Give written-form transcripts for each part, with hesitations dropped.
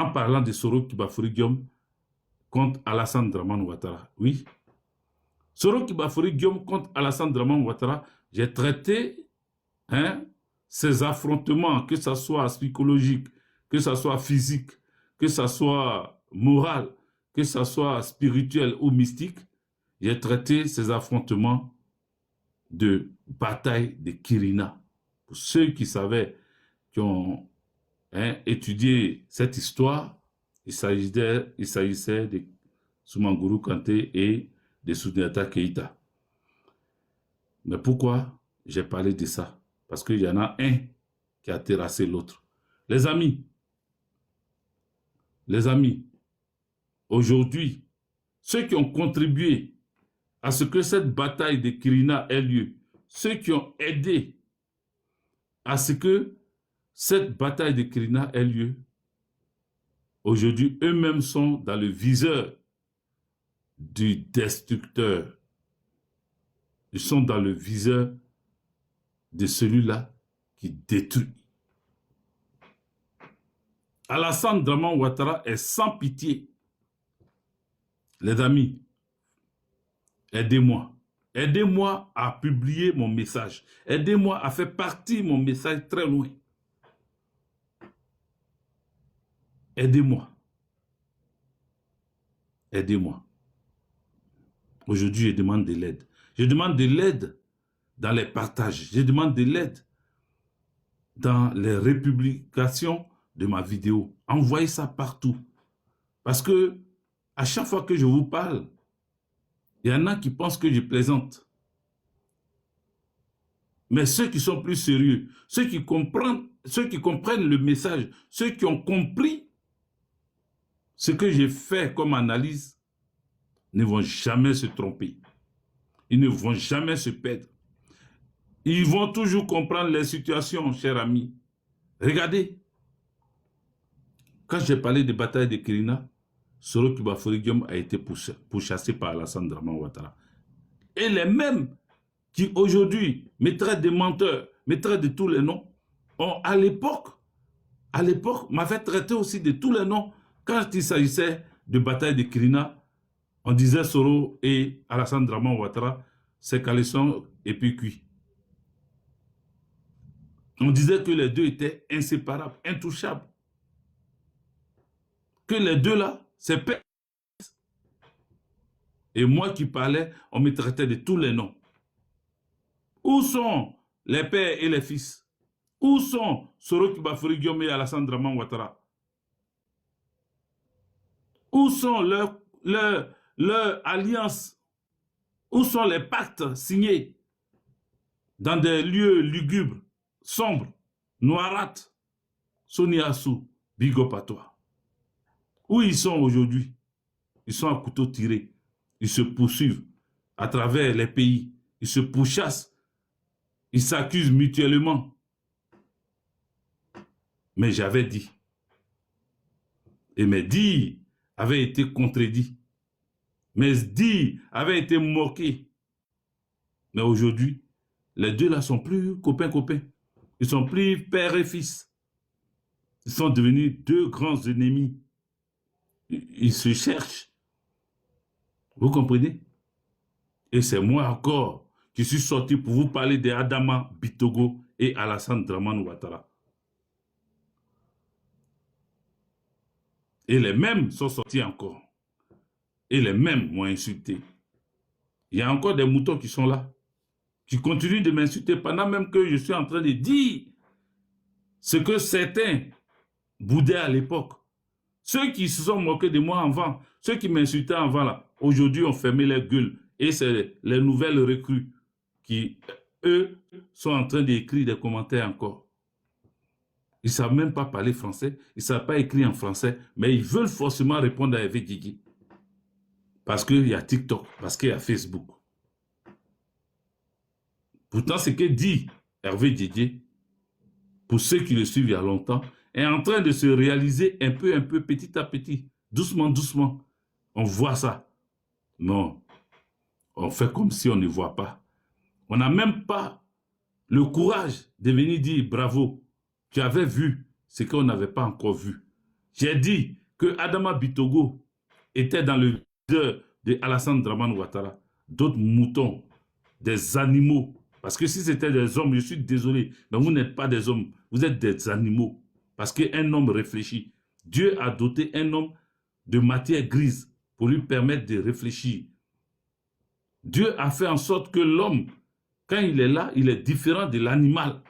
en parlant de Soro Kibafori Guillaume contre Alassane Dramane Ouattara. Oui. Soro Kibafori Guillaume contre Alassane Dramane Ouattara, j'ai traité ces affrontements, que ce soit psychologique, que ce soit physique, que ce soit moral, que ce soit spirituel ou mystique, j'ai traité ces affrontements de bataille de Kirina. Pour ceux qui savaient, qui ont étudié cette histoire, il s'agissait de Soumangourou Kanté et de Soudinata Keïta. Mais pourquoi j'ai parlé de ça? Parce qu'il y en a un qui a terrassé l'autre. Les amis, aujourd'hui, ceux qui ont contribué à ce que cette bataille de Kirina ait lieu, ceux qui ont aidé à ce que cette bataille de Kirina ait lieu, aujourd'hui, eux-mêmes sont dans le viseur du destructeur. Ils sont dans le viseur de celui-là qui détruit. Alassane Dramane Ouattara est sans pitié. Les amis, aidez-moi. Aidez-moi à publier mon message. Aidez-moi à faire partir mon message très loin. Aidez-moi. Aidez-moi. Aujourd'hui, je demande de l'aide. Je demande de l'aide dans les partages. Je demande de l'aide dans les republications de ma vidéo. Envoyez ça partout. Parce que à chaque fois que je vous parle, il y en a qui pensent que je plaisante. Mais ceux qui sont plus sérieux, ceux qui comprennent le message, ceux qui ont compris ce que j'ai fait comme analyse, ne vont jamais se tromper. Ils ne vont jamais se perdre. Ils vont toujours comprendre les situations, chers amis. Regardez. Quand j'ai parlé de bataille de Kirina, Soro Kibafori Guillaume a été pourchassé par Alassane Dramane Ouattara. Et les mêmes qui aujourd'hui me traitent de menteur, me traitent de tous les noms, ont à l'époque, m'avaient traité aussi de tous les noms. Quand il s'agissait de bataille de Kirina, on disait Soro et Alassane Dramane Ouattara, c'est caleçon et puis cuit. On disait que les deux étaient inséparables, intouchables. Que les deux là, c'est père. Et moi qui parlais, on me traitait de tous les noms. Où sont les pères et les fils? Où sont Soro Kibafori Guillaume et Alassane Dramane Ouattara? Où sont leurs alliances? Où sont les pactes signés dans des lieux lugubres, sombres, noirâtres? Sonia Assou, big up à toi. Où ils sont aujourd'hui? Ils sont à couteau tiré. Ils se poursuivent à travers les pays. Ils se pourchassent. Ils s'accusent mutuellement. Mais j'avais dit. Et mes dits avaient été contredits. Mes dits avaient été moqués. Mais aujourd'hui, les deux là sont plus copains-copains. Ils sont plus père et fils. Ils sont devenus deux grands ennemis. Ils se cherchent. Vous comprenez? Et c'est moi encore qui suis sorti pour vous parler d'Adama Bitogo et Alassane Dramane Ouattara. Et les mêmes sont sortis encore. Et les mêmes m'ont insulté. Il y a encore des moutons qui sont là, qui continuent de m'insulter pendant même que je suis en train de dire ce que certains boudaient à l'époque. Ceux qui se sont moqués de moi avant, ceux qui m'insultaient avant là, aujourd'hui ont fermé les gueules. Et c'est les nouvelles recrues qui, eux, sont en train d'écrire des commentaires encore. Ils ne savent même pas parler français, ils ne savent pas écrire en français, mais ils veulent forcément répondre à Hervé Guigui. Parce qu'il y a TikTok, parce qu'il y a Facebook. Pourtant, ce que dit Hervé Guigui, pour ceux qui le suivent il y a longtemps, est en train de se réaliser un peu, petit à petit, doucement. On voit ça. Non, on fait comme si on ne voit pas. On n'a même pas le courage de venir dire bravo, tu avais vu ce qu'on n'avait pas encore vu. J'ai dit que Adama Bitogo était dans le leader de Alassane Dramane Ouattara. D'autres moutons, des animaux. Parce que si c'était des hommes, je suis désolé, mais vous n'êtes pas des hommes, vous êtes des animaux. Parce qu'un homme réfléchit. Dieu a doté un homme de matière grise pour lui permettre de réfléchir. Dieu a fait en sorte que l'homme, quand il est là, il est différent de l'animal.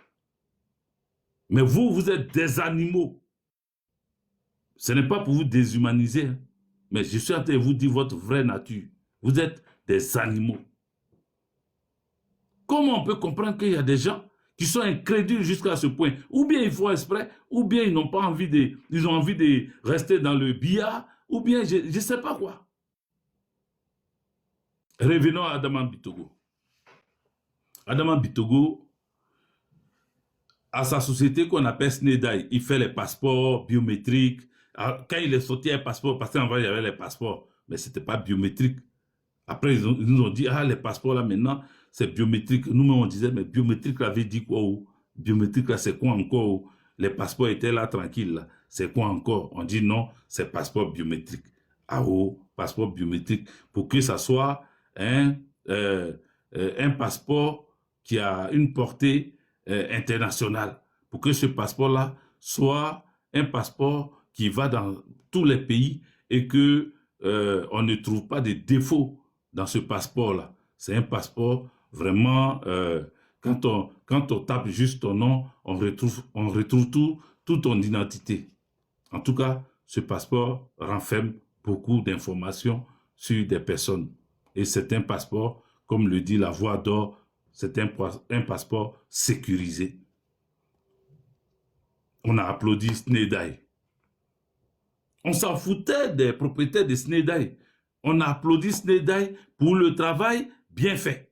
Mais vous, vous êtes des animaux. Ce n'est pas pour vous déshumaniser, hein, mais je suis en train de vous dire votre vraie nature. Vous êtes des animaux. Comment on peut comprendre qu'il y a des gens qui sont incrédules jusqu'à ce point? Ou bien ils font exprès, ou bien ils n'ont pas envie de, ils ont envie de rester dans le billard, ou bien je ne sais pas quoi. Revenons à Adama Bitogo. Adama Bitogo, à sa société qu'on appelle Snedai, il fait les passeports biométriques. Alors, quand il est sorti un passeport, parce qu'en vrai, il y avait les passeports, mais ce n'était pas biométrique. Après, ils nous ont dit, ah, les passeports là maintenant, c'est biométrique. Nous-mêmes, on disait, mais biométrique là avait dit quoi? Ou biométrique là, c'est quoi encore? Ou les passeports étaient là tranquilles. C'est quoi encore? On dit non, c'est passeport biométrique. Ah oh, passeport biométrique. Pour que ça soit un passeport qui a une portée internationale. Pour que ce passeport-là soit un passeport qui va dans tous les pays et que on ne trouve pas de défauts dans ce passeport-là. C'est un passeport vraiment, quand on tape juste ton nom, on retrouve toute ton identité. En tout cas, ce passeport renferme beaucoup d'informations sur des personnes. Et c'est un passeport, comme le dit la voix d'or, c'est un passeport sécurisé. On a applaudi Snedai. On s'en foutait des propriétaires de Snedai. On a applaudi Snedai pour le travail bien fait.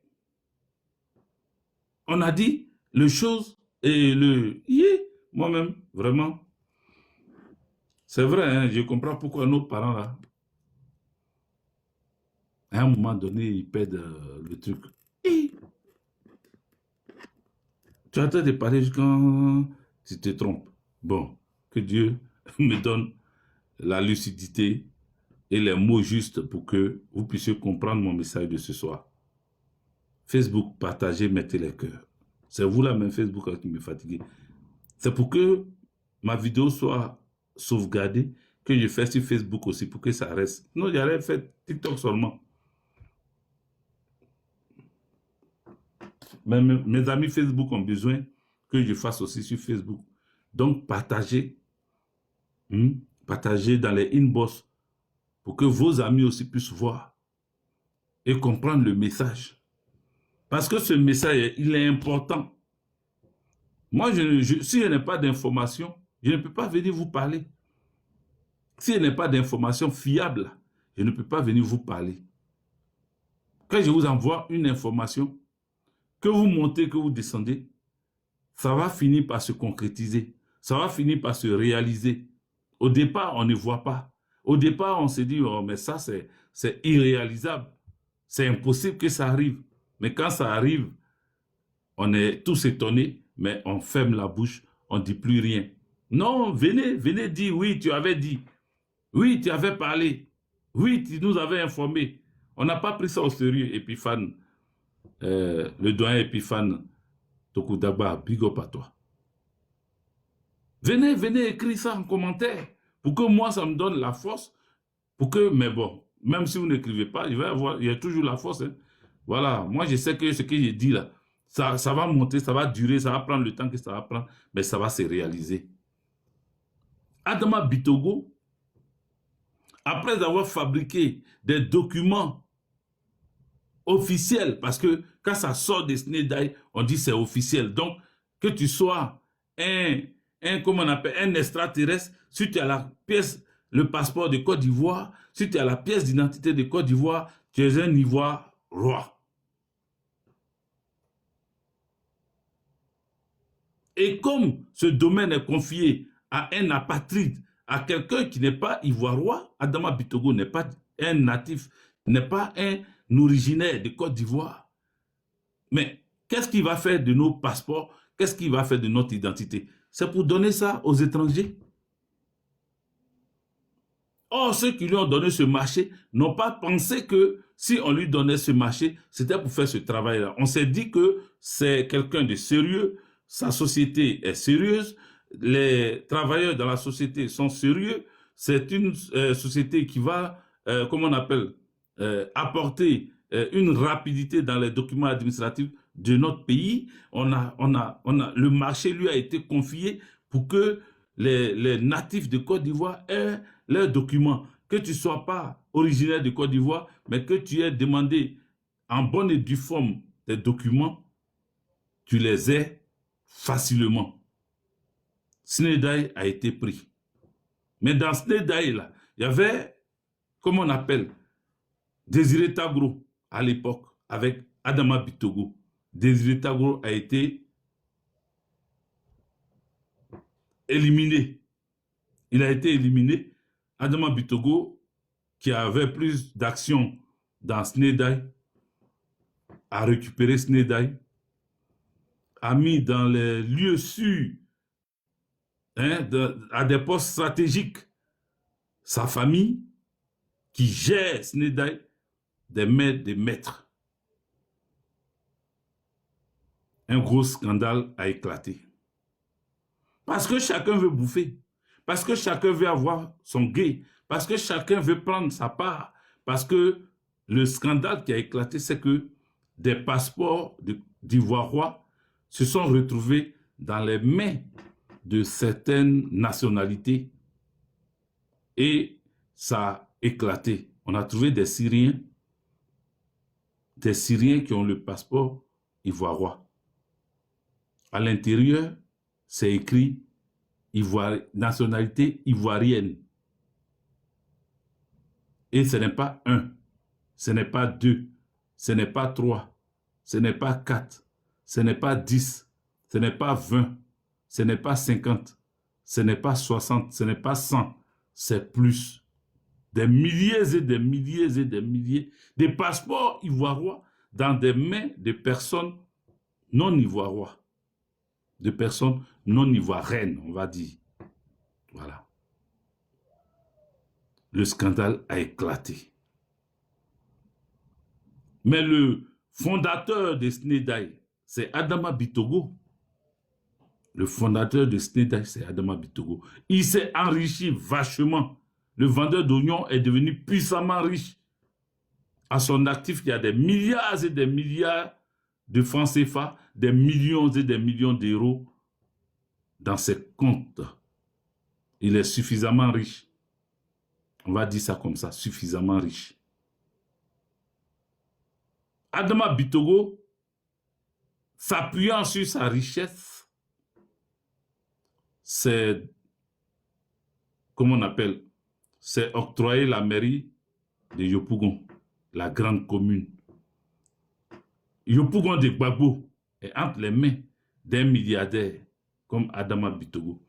On a dit les choses et le... Moi-même, vraiment, c'est vrai, hein, je comprends pourquoi nos parents, là, à un moment donné, ils perdent le truc. Tu as en train de parler jusqu'à tu te trompes. Bon, que Dieu me donne la lucidité et les mots justes pour que vous puissiez comprendre mon message de ce soir. Facebook, partagez, mettez les cœurs. C'est vous là même Facebook qui me fatiguez. C'est pour que ma vidéo soit sauvegardée, que je fais sur Facebook aussi pour que ça reste. Non, j'aurais fait TikTok seulement. Mais mes amis Facebook ont besoin que je fasse aussi sur Facebook. Donc, partagez. Partagez dans les inbox pour que vos amis aussi puissent voir et comprendre le message. Parce que ce message, il est important. Moi, si je n'ai pas d'information, je ne peux pas venir vous parler. Si je n'ai pas d'information fiable, je ne peux pas venir vous parler. Quand je vous envoie une information, que vous montez, que vous descendez, ça va finir par se concrétiser. Ça va finir par se réaliser. Au départ, on ne voit pas. Au départ, on se dit, oh, mais ça, c'est irréalisable. C'est impossible que ça arrive. Mais quand ça arrive, on est tous étonnés, mais on ferme la bouche, on ne dit plus rien. Non, venez dire, oui, tu avais dit. Oui, tu avais parlé. Oui, tu nous avais informé. On n'a pas pris ça au sérieux, Epiphane. Le doyen Epiphane Tokudaba, big up à toi. Venez écrire ça en commentaire pour que moi, ça me donne la force. Pour que, mais bon, même si vous n'écrivez pas, il y a toujours la force. Hein. Voilà, moi, je sais que ce que j'ai dit là, ça va monter, ça va durer, ça va prendre le temps que ça va prendre, mais ça va se réaliser. Adama Bitogo, après avoir fabriqué des documents officiels, parce que quand ça sort des Snedai, on dit c'est officiel. Donc, que tu sois comment on appelle, un extraterrestre, si tu as la pièce, le passeport de Côte d'Ivoire, si tu as la pièce d'identité de Côte d'Ivoire, tu es un Ivoire roi. Et comme ce domaine est confié à un apatride, à quelqu'un qui n'est pas ivoirois, Adama Bitogo n'est pas un natif, n'est pas un originaire de Côte d'Ivoire. Mais qu'est-ce qu'il va faire de nos passeports? Qu'est-ce qu'il va faire de notre identité? C'est pour donner ça aux étrangers. Or, ceux qui lui ont donné ce marché n'ont pas pensé que si on lui donnait ce marché, c'était pour faire ce travail-là. On s'est dit que c'est quelqu'un de sérieux, sa société est sérieuse, les travailleurs dans la société sont sérieux, c'est une société qui va, comment on appelle, apporter une rapidité dans les documents administratifs de notre pays. Le marché lui a été confié pour que les natifs de Côte d'Ivoire aient leurs documents. Que tu ne sois pas originaire de Côte d'Ivoire, mais que tu aies demandé en bonne et due forme tes documents, tu les aies facilement. Snedaï a été pris. Mais dans Snedaï, là, il y avait, comment on appelle, Désiré Tagro à l'époque, avec Adama Bitogo. Désiré Tagro a été éliminé. Il a été éliminé. Adama Bitogo, qui avait plus d'action dans Snedaï, a récupéré Snedaï, a mis dans les lieux sûrs, à des postes stratégiques, sa famille, qui gère Snedaï, des maîtres des maîtres. Un gros scandale a éclaté. Parce que chacun veut bouffer. Parce que chacun veut avoir son gain. Parce que chacun veut prendre sa part. Parce que le scandale qui a éclaté, c'est que des passeports d'Ivoirois se sont retrouvés dans les mains de certaines nationalités. Et ça a éclaté. On a trouvé des Syriens qui ont le passeport ivoirois. À l'intérieur, c'est écrit nationalité ivoirienne. Et ce n'est pas 1, ce n'est pas 2, ce n'est pas 3, ce n'est pas 4, ce n'est pas 10, ce n'est pas 20, ce n'est pas 50, ce n'est pas 60, ce n'est pas 100, c'est plus. Des milliers et des milliers et des milliers de passeports ivoiriens dans des mains de personnes non ivoiriennes, de personnes non ivoiriennes, on va dire. Voilà. Le scandale a éclaté. Mais le fondateur de Snedaï, c'est Adama Bitogo. Le fondateur de Snedaï, c'est Adama Bitogo. Il s'est enrichi vachement. Le vendeur d'oignons est devenu puissamment riche. À son actif, il y a des milliards et des milliards de francs CFA, des millions et des millions d'euros dans ses comptes. Il est suffisamment riche. On va dire ça comme ça, suffisamment riche. Adama Bitogo, s'appuyant sur sa richesse, c'est, comment on appelle, c'est octroyer la mairie de Yopougon, la grande commune. Yopougon de Gbagbo est entre les mains d'un milliardaire comme Adama Bitogo.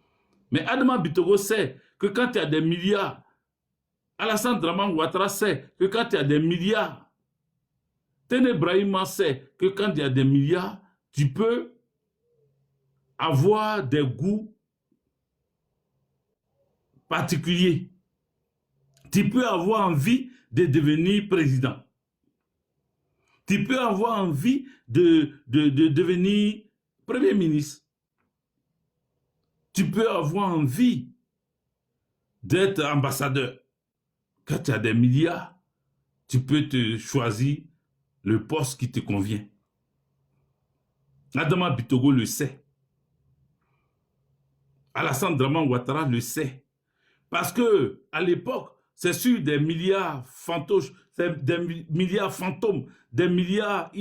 Mais Adama Bitogo sait que quand il y a des milliards, Alassane Dramane Ouattara sait que quand il y a des milliards, Téné Brahima sait que quand il y a des milliards, tu peux avoir des goûts particuliers. Tu peux avoir envie de devenir président. Tu peux avoir envie de devenir premier ministre. Tu peux avoir envie d'être ambassadeur. Quand tu as des milliards, tu peux te choisir le poste qui te convient. Adama Bitogo le sait. Alassane Dramane Ouattara le sait. Parce que à l'époque, c'est sur des milliards fantoches, des milliards fantômes, des milliards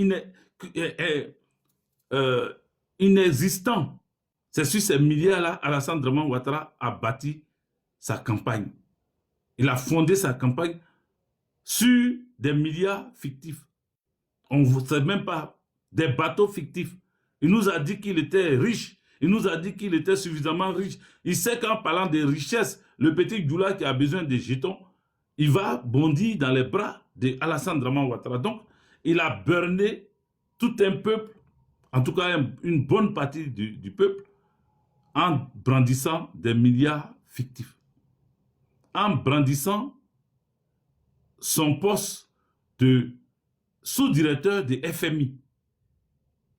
inexistants. C'est sur ces milliards-là, Alassane Dramane Ouattara a bâti sa campagne. Il a fondé sa campagne sur des milliards fictifs. On ne sait même pas, des bateaux fictifs. Il nous a dit qu'il était riche. Il nous a dit qu'il était suffisamment riche. Il sait qu'en parlant de richesse, le petit Djoula qui a besoin de jetons, il va bondir dans les bras d'Alassane Dramane Ouattara. Donc, il a burné tout un peuple, en tout cas une bonne partie du peuple, en brandissant des milliards fictifs. en brandissant son poste de sous-directeur de FMI.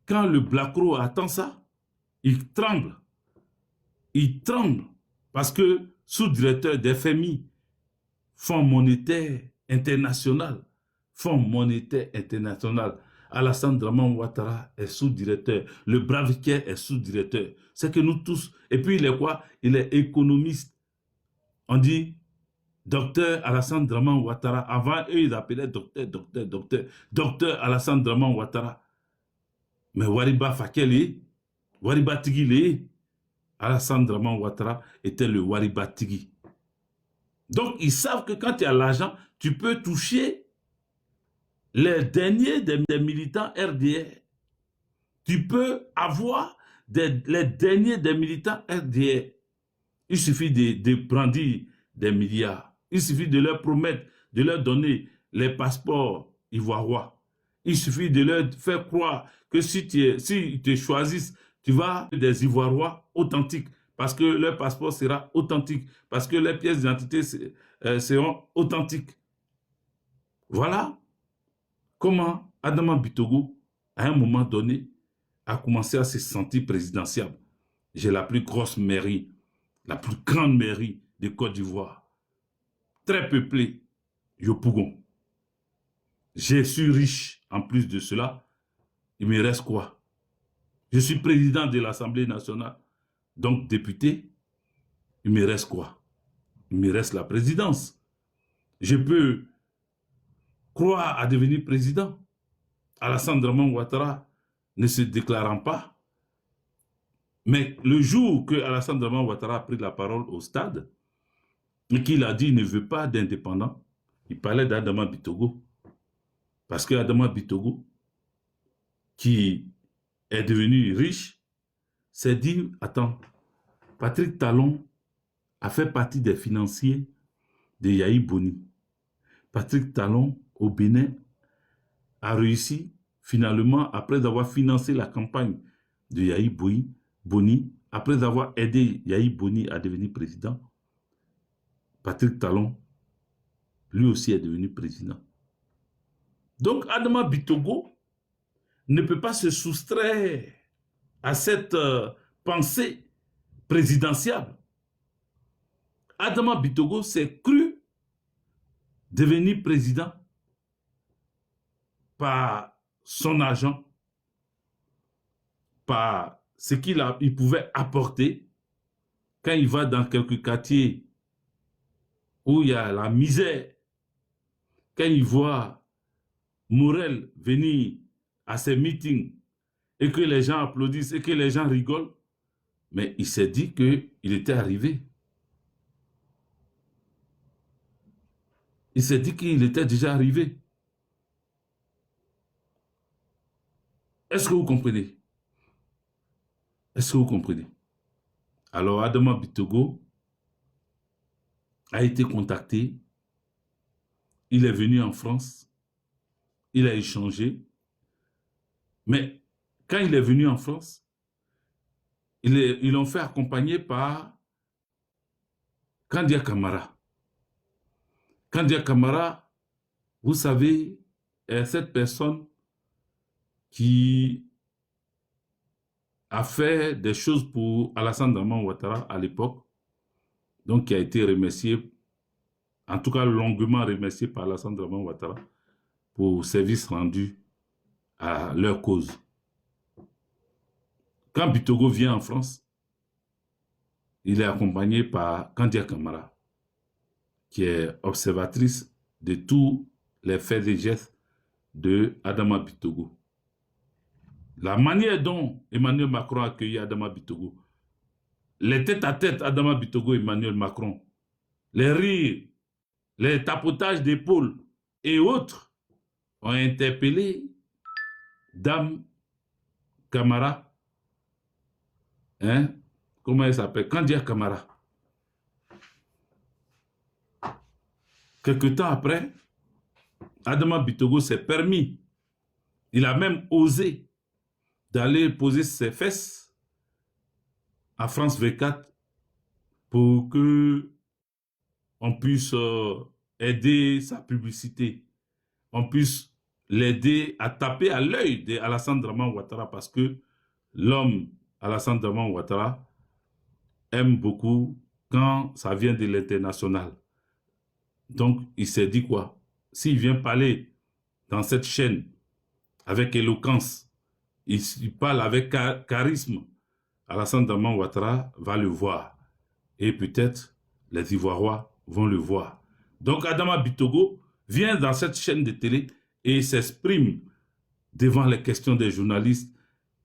Quand le Blacro attend ça, il tremble. Il tremble parce que sous-directeur de FMI, Fonds monétaire international, Fonds monétaire international, Alassane Draman Ouattara est sous-directeur, le Bravicaire est sous-directeur. C'est que nous tous, et puis il est quoi? Il est économiste. On dit docteur Alassane Draman Ouattara. Avant, eux, ils appelaient docteur Alassane Draman Ouattara. Mais Wariba Fakele, Wariba Tigile, Alassane Draman Ouattara était le Wariba Tigui. Donc, ils savent que quand tu as l'argent, tu peux toucher les derniers des militants RDR. Tu peux avoir les derniers des militants RDR. Il suffit de brandir des milliards. Il suffit de leur promettre, de leur donner les passeports ivoiriens. Il suffit de leur faire croire que si ils te choisissent, tu vas des Ivoiriens authentiques. Parce que leur passeport sera authentique. Parce que les pièces d'identité seront authentiques. Voilà comment Adama Bitogo, à un moment donné, a commencé à se sentir présidentiable. J'ai la plus grosse mairie, la plus grande mairie de Côte d'Ivoire. Très peuplée, Yopougon. Je suis riche en plus de cela. Il me reste quoi? Je suis président de l'Assemblée nationale. Donc, député, il me reste quoi? Il me reste la présidence. Je peux croire à devenir président. Alassane Draman Ouattara ne se déclarant pas. Mais le jour que Alassane Draman Ouattara a pris la parole au stade, et qu'il a dit qu'il ne veut pas d'indépendant, il parlait d'Adama Bitogo. Parce que Adama Bitogo, qui est devenu riche, s'est dit, attends, Patrick Talon a fait partie des financiers de Yahi Boni. Patrick Talon, au Bénin, a réussi, finalement, après avoir financé la campagne de Yahi Boni, après avoir aidé Yahi Boni à devenir président, Patrick Talon, lui aussi est devenu président. Donc, Adama Bitogo ne peut pas se soustraire à cette pensée présidentielle. Adama Bitogo s'est cru devenir président par son argent, par ce qu'il pouvait apporter quand il va dans quelques quartiers où il y a la misère, quand il voit Morel venir à ses meetings et que les gens applaudissent et que les gens rigolent, mais il s'est dit qu'il était arrivé. Il s'est dit qu'il était déjà arrivé. Est-ce que vous comprenez? Est-ce que vous comprenez? Alors, Adama Bitogo a été contacté. Il est venu en France. Il a échangé. Mais quand il est venu en France, ils l'ont fait accompagner par Kandia Camara. Kandia Camara, vous savez, est cette personne qui a fait des choses pour Alassane Draman Ouattara à l'époque, donc qui a été remercié, en tout cas longuement remercié par Alassane Draman Ouattara pour service rendu à leur cause. Quand Bitogo vient en France, il est accompagné par Kandia Camara, qui est observatrice de tous les faits et gestes de Adama Bitogo. La manière dont Emmanuel Macron a accueilli Adama Bitogo, les tête-à-tête Adama Bitogo et Emmanuel Macron, les rires, les tapotages d'épaule et autres ont interpellé Dame Camara, comment elle s'appelle? Kandia Camara. Quelque temps après, Adama Bitogo s'est permis, il a même osé d'aller poser ses fesses à France 24 pour que on puisse aider sa publicité, on puisse l'aider à taper à l'œil d'Alassane Draman Ouattara, parce que l'homme Alassane Draman Ouattara aime beaucoup quand ça vient de l'international. Donc, il s'est dit quoi? S'il vient parler dans cette chaîne avec éloquence, il parle avec charisme, Alassane Draman Ouattara va le voir. Et peut-être les Ivoiriens vont le voir. Donc, Adama Bitogo vient dans cette chaîne de télé et s'exprime devant les questions des journalistes.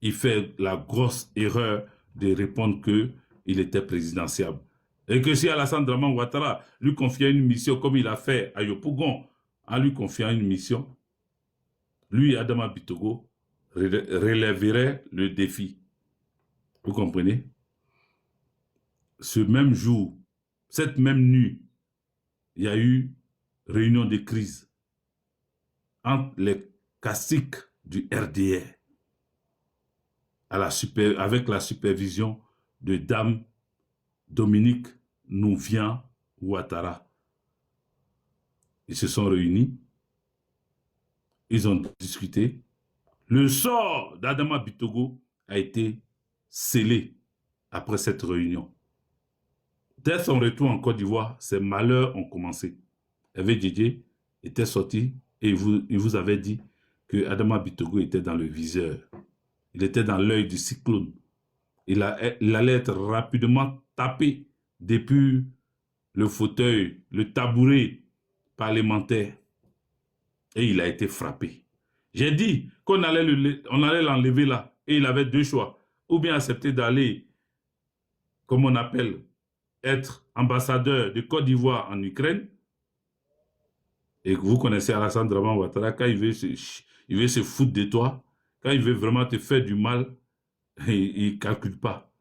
Il fait la grosse erreur de répondre qu'il était présidentiable. Et que si Alassane Draman Ouattara lui confiait une mission, comme il a fait à Yopougon, en lui confiant une mission, lui, Adama Bitogo, relèverait le défi. Vous comprenez? Ce même jour, cette même nuit, il y a eu réunion de crise entre les caciques du RDR avec la supervision de Dame Dominique Nouvian Ouattara. Ils se sont réunis, ils ont discuté. Le sort d'Adama Bitogo a été scellé après cette réunion. Dès son retour en Côte d'Ivoire, ses malheurs ont commencé. Hervé Didier était sorti et il vous avait dit que Adama Bitogo était dans le viseur. Il était dans l'œil du cyclone. Il allait être rapidement tapé depuis le fauteuil, le tabouret parlementaire. Et il a été frappé. J'ai dit qu'on allait l'enlever là. Et il avait deux choix. Ou bien accepter d'aller, comme on appelle, être ambassadeur de Côte d'Ivoire en Ukraine. Et vous connaissez Alassane Draman Ouattara, quand il veut se foutre de toi, quand il veut vraiment te faire du mal, il ne calcule pas.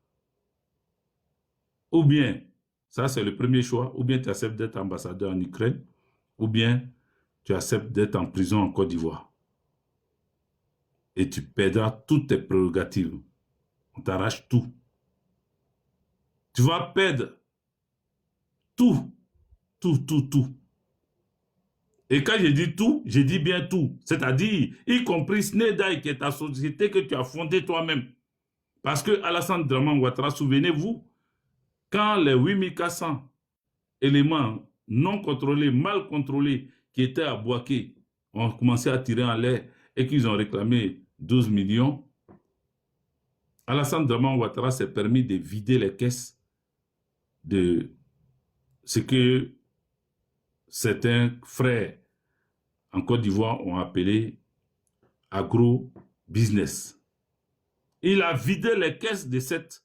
Ou bien, ça c'est le premier choix, ou bien tu acceptes d'être ambassadeur en Ukraine, ou bien tu acceptes d'être en prison en Côte d'Ivoire. Et tu perdras toutes tes prérogatives. On t'arrache tout. Tu vas perdre tout. Et quand je dis tout, je dis bien tout. C'est-à-dire, y compris Snedaï, qui est ta société que tu as fondée toi-même. Parce que Alassane Draman Ouattara, souvenez-vous, quand les 8400 éléments non contrôlés, mal contrôlés, qui étaient à Bouaké, ont commencé à tirer en l'air et qu'ils ont réclamé 12 millions, Alassane Draman Ouattara s'est permis de vider les caisses de ce que certains frères en Côte d'Ivoire ont appelé agro-business. Il a vidé les caisses de cette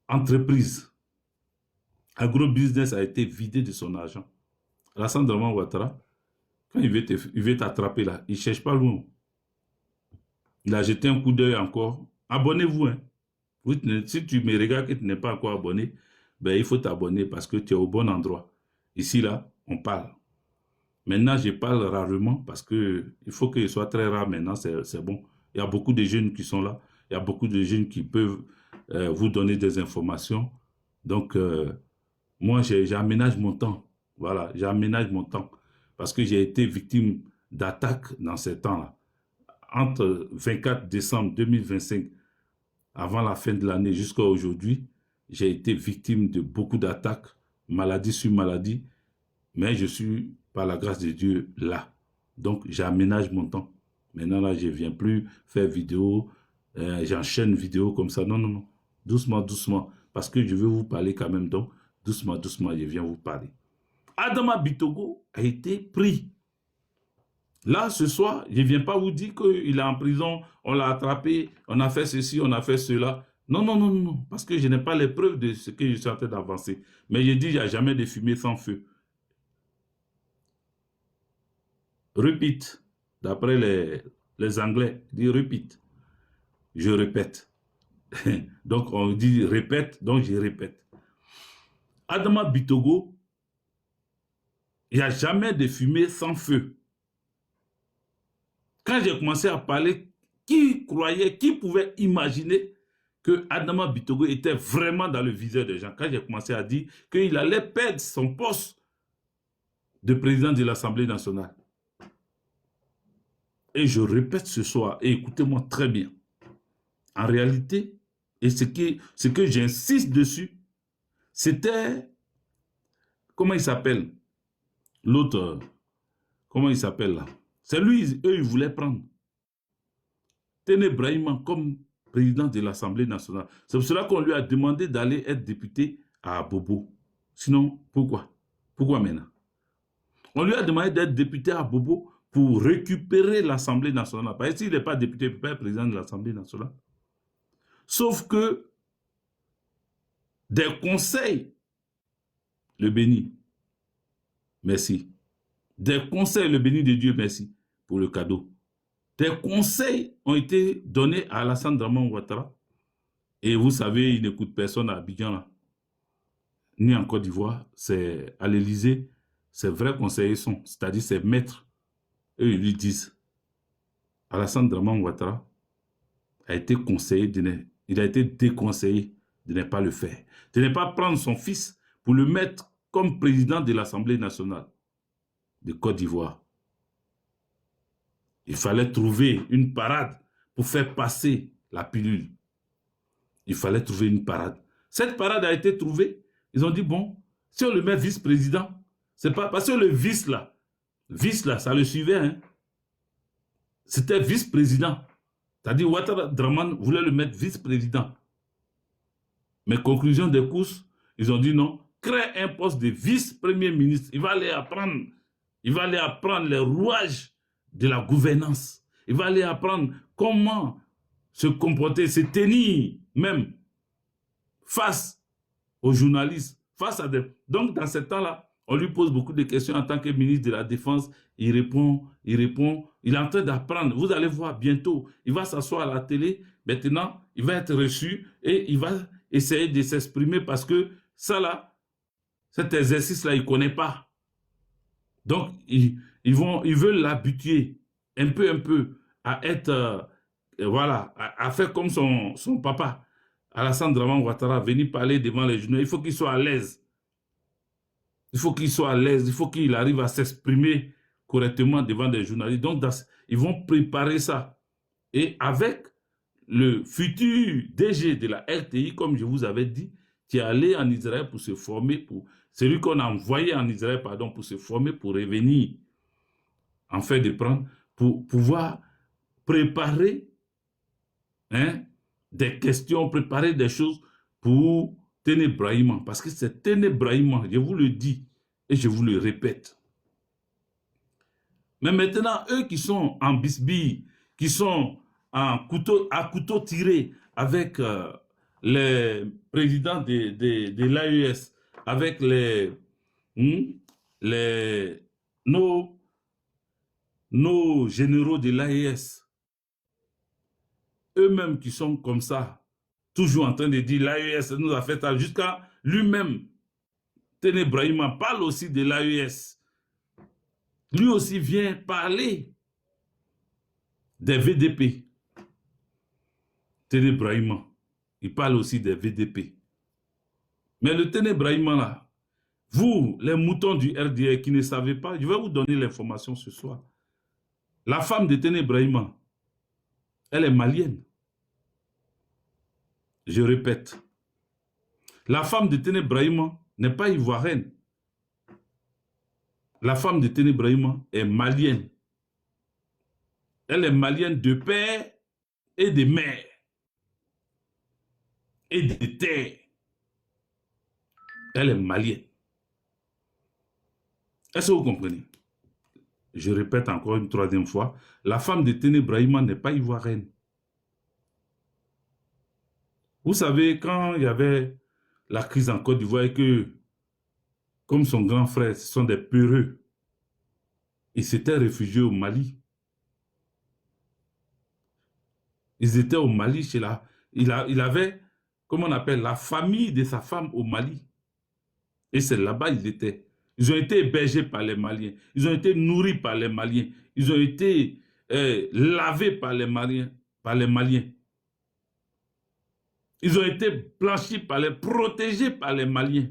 entreprise. Agro-business a été vidé de son argent. Alassane Draman Ouattara, quand il veut t'attraper là, il ne cherche pas loin. Il a jeté un coup d'œil encore. Abonnez-vous. Hein. Si tu me regardes et que tu n'es pas encore abonné, ben, il faut t'abonner parce que tu es au bon endroit. Ici, là, on parle. Maintenant, je parle rarement parce qu'il faut qu'il soit très rare maintenant, c'est bon. Il y a beaucoup de jeunes qui sont là. Il y a beaucoup de jeunes qui peuvent vous donner des informations. Donc, moi, j'aménage mon temps. Voilà, j'aménage mon temps. Parce que j'ai été victime d'attaques dans ces temps-là. Entre 24 décembre 2025, avant la fin de l'année jusqu'à aujourd'hui, j'ai été victime de beaucoup d'attaques, maladie sur maladie, mais je suis, par la grâce de Dieu, là. Donc, j'aménage mon temps. Maintenant, là, je ne viens plus faire vidéo, j'enchaîne vidéo comme ça. Non, non, non. Doucement, doucement. Parce que je veux vous parler quand même. Donc, doucement, doucement, je viens vous parler. Adama Bitogo a été pris. Là, ce soir, je ne viens pas vous dire qu'il est en prison, on l'a attrapé, on a fait ceci, on a fait cela. Non, non, non, non, parce que je n'ai pas les preuves de ce que je suis en train d'avancer. Mais je dis, il n'y a jamais de fumée sans feu. Repeat, d'après les Anglais, dit repeat. Je répète. Donc, on dit répète, donc je répète. Adama Bitogo, il n'y a jamais de fumée sans feu. Quand j'ai commencé à parler, qui croyait, qui pouvait imaginer que Adama Bitogo était vraiment dans le viseur des gens. Quand j'ai commencé à dire qu'il allait perdre son poste de président de l'Assemblée nationale. Et je répète ce soir, et écoutez-moi très bien. En réalité, et ce que j'insiste dessus, c'était, comment il s'appelle? L'autre, comment il s'appelle là? C'est lui, eux, ils voulaient prendre Téné Brahima comme président de l'Assemblée nationale. C'est pour cela qu'on lui a demandé d'aller être député à Bobo. Sinon, pourquoi? Pourquoi maintenant? On lui a demandé d'être député à Bobo pour récupérer l'Assemblée nationale. Parce que s'il n'est pas député, il ne peut pas être président de l'Assemblée nationale. Sauf que des conseils le bénit. Merci. Des conseils le bénit de Dieu, merci pour le cadeau. Des conseils ont été donnés à Alassane Draman Ouattara. Et vous savez, il n'écoute personne à Abidjan, là, ni en Côte d'Ivoire. C'est à l'Élysée, ses vrais conseillers sont, c'est-à-dire ses maîtres. Eux, ils lui disent, Alassane Draman Ouattara a été conseillé, il a été déconseillé de ne pas le faire. De ne pas prendre son fils pour le mettre comme président de l'Assemblée nationale de Côte d'Ivoire. Il fallait trouver une parade pour faire passer la pilule. Il fallait trouver une parade. Cette parade a été trouvée. Ils ont dit, bon, si on le met vice-président, c'est pas parce que le vice là, ça le suivait. Hein. C'était vice-président. C'est-à-dire, Ouattara Draman voulait le mettre vice-président. Mais conclusion des courses, ils ont dit non, crée un poste de vice-premier ministre. Il va aller apprendre les rouages de la gouvernance. Il va aller apprendre comment se comporter, se tenir même face aux journalistes, face à des... Donc, dans ce temps-là, on lui pose beaucoup de questions en tant que ministre de la Défense. Il répond. Il est en train d'apprendre. Vous allez voir bientôt. Il va s'asseoir à la télé. Maintenant, il va être reçu et il va essayer de s'exprimer parce que ça là, cet exercice-là, il ne connaît pas. Donc, ils veulent l'habituer un peu à être, voilà, à faire comme son papa, Alassane Draman Ouattara, venir parler devant les journaux. Il faut qu'il soit à l'aise. Il faut qu'il soit à l'aise. Il faut qu'il arrive à s'exprimer correctement devant des journalistes. Donc, ils vont préparer ça. Et avec le futur DG de la RTI, comme je vous avais dit, qui est allé en Israël pour se former, celui qu'on a envoyé en Israël, pardon, pour se former, pour revenir, en fait de prendre, pour pouvoir préparer des questions, préparer des choses pour Téné Brahima. Parce que c'est Téné Brahima, je vous le dis et je vous le répète. Mais maintenant, eux qui sont en bisbille, qui sont à couteau tiré avec les présidents de l'AES, avec nos généraux de l'AES, eux-mêmes qui sont comme ça, toujours en train de dire l'AES nous a fait ça, jusqu'à lui-même, Téné Brahima parle aussi de l'AES. Lui aussi vient parler des VDP. Téné Brahima, il parle aussi des VDP. Mais le Téné Brahima là, vous, les moutons du RDR qui ne savez pas, je vais vous donner l'information ce soir. La femme de Téné Brahima, elle est malienne. Je répète. La femme de Téné Brahima n'est pas ivoirienne. La femme de Téné Brahima est malienne. Elle est malienne de père et de mère. Et de terre. Elle est malienne. Est-ce que vous comprenez? Je répète encore une troisième fois. La femme de Téné Brahima n'est pas ivoirienne. Vous savez, quand il y avait la crise en Côte d'Ivoire et que, comme son grand frère, ce sont des peureux, ils s'étaient réfugiés au Mali. Ils étaient au Mali chez il avait, comment on appelle, la famille de sa femme au Mali. Et c'est là-bas ils étaient. Ils ont été hébergés par les Maliens. Ils ont été nourris par les Maliens. Ils ont été lavés par les Maliens. Ils ont été blanchis protégés par les Maliens.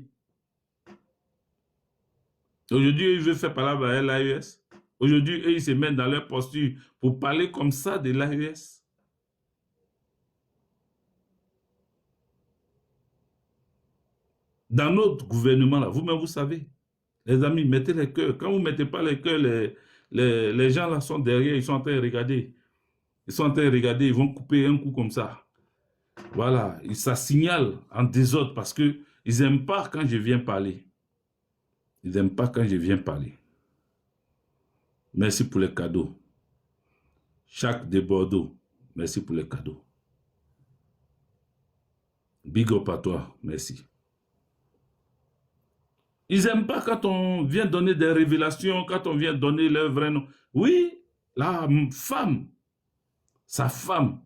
Aujourd'hui, ils veulent faire parler à l'AES. Aujourd'hui, eux, ils se mettent dans leur posture pour parler comme ça de l'AES. Dans notre gouvernement, là, vous-même, vous savez, les amis, mettez les cœurs. Quand vous ne mettez pas les cœurs, les gens là sont derrière, ils sont en train de regarder. Ils sont en train de regarder, ils vont couper un coup comme ça. Voilà, ça signale en désordre parce qu'ils n'aiment pas quand je viens parler. Ils n'aiment pas quand je viens parler. Merci pour les cadeaux. Chaque de Bordeaux, merci pour les cadeaux. Big up à toi, merci. Ils n'aiment pas quand on vient donner des révélations, quand on vient donner leur vrai nom. Oui, la femme, sa femme.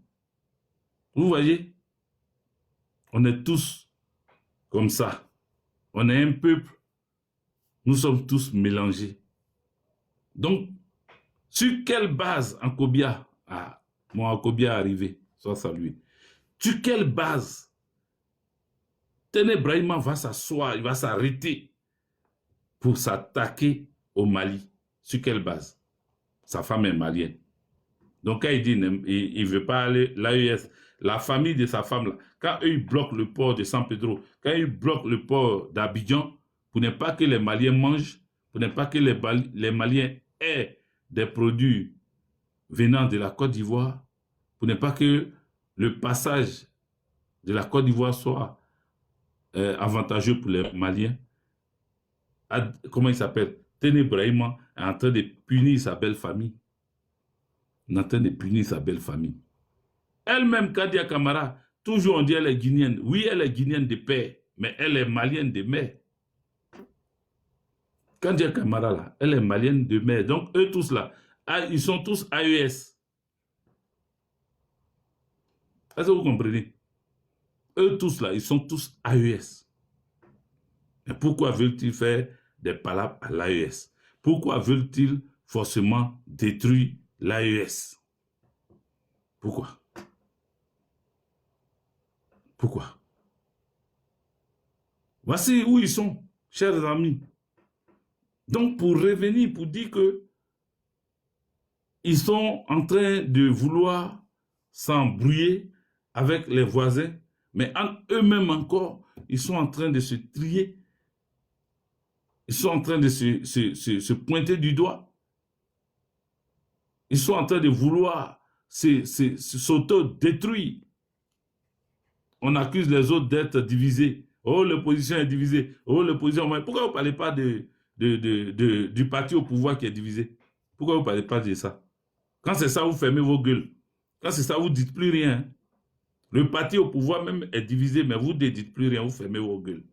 Vous voyez, on est tous comme ça. On est un peuple. Nous sommes tous mélangés. Donc, sur quelle base Ankobia, mon Ankobia est arrivé, soit salué. Sur quelle base Téné Brahima va s'asseoir, il va s'arrêter pour s'attaquer au Mali. Sur quelle base? Sa femme est malienne. Donc, quand il dit il ne veut pas aller, l'AES, la famille de sa femme, là, quand eux, ils bloquent le port de San Pedro, quand ils bloquent le port d'Abidjan, pour ne pas que les Maliens mangent, pour ne pas que les Maliens aient des produits venant de la Côte d'Ivoire, pour ne pas que le passage de la Côte d'Ivoire soit avantageux pour les Maliens. Comment il s'appelle? Téné Brahima est en train de punir sa belle famille. Il est en train de punir sa belle famille. Elle-même, Kadia Camara, toujours on dit elle est guinéenne. Oui, elle est guinéenne de père, mais elle est malienne de mère. Kadia Camara, là, elle est malienne de mère. Donc, eux tous là, ils sont tous AES. Est-ce que vous comprenez? Eux tous là, ils sont tous AES. Mais pourquoi veulent-ils faire des palabres à l'AES? Pourquoi veulent-ils forcément détruire l'AES? Pourquoi? Pourquoi? Voici où ils sont, chers amis. Donc, pour revenir, pour dire que ils sont en train de vouloir s'embrouiller avec les voisins, mais eux-mêmes encore, ils sont en train de se trier. Ils sont en train de se pointer du doigt. Ils sont en train de vouloir s'auto-détruire. On accuse les autres d'être divisés. Oh, l'opposition est divisée. Oh, l'opposition... Pourquoi vous ne parlez pas du parti au pouvoir qui est divisé? Pourquoi vous ne parlez pas de ça? Quand c'est ça, vous fermez vos gueules. Quand c'est ça, vous ne dites plus rien. Le parti au pouvoir même est divisé, mais vous ne dites plus rien, vous fermez vos gueules.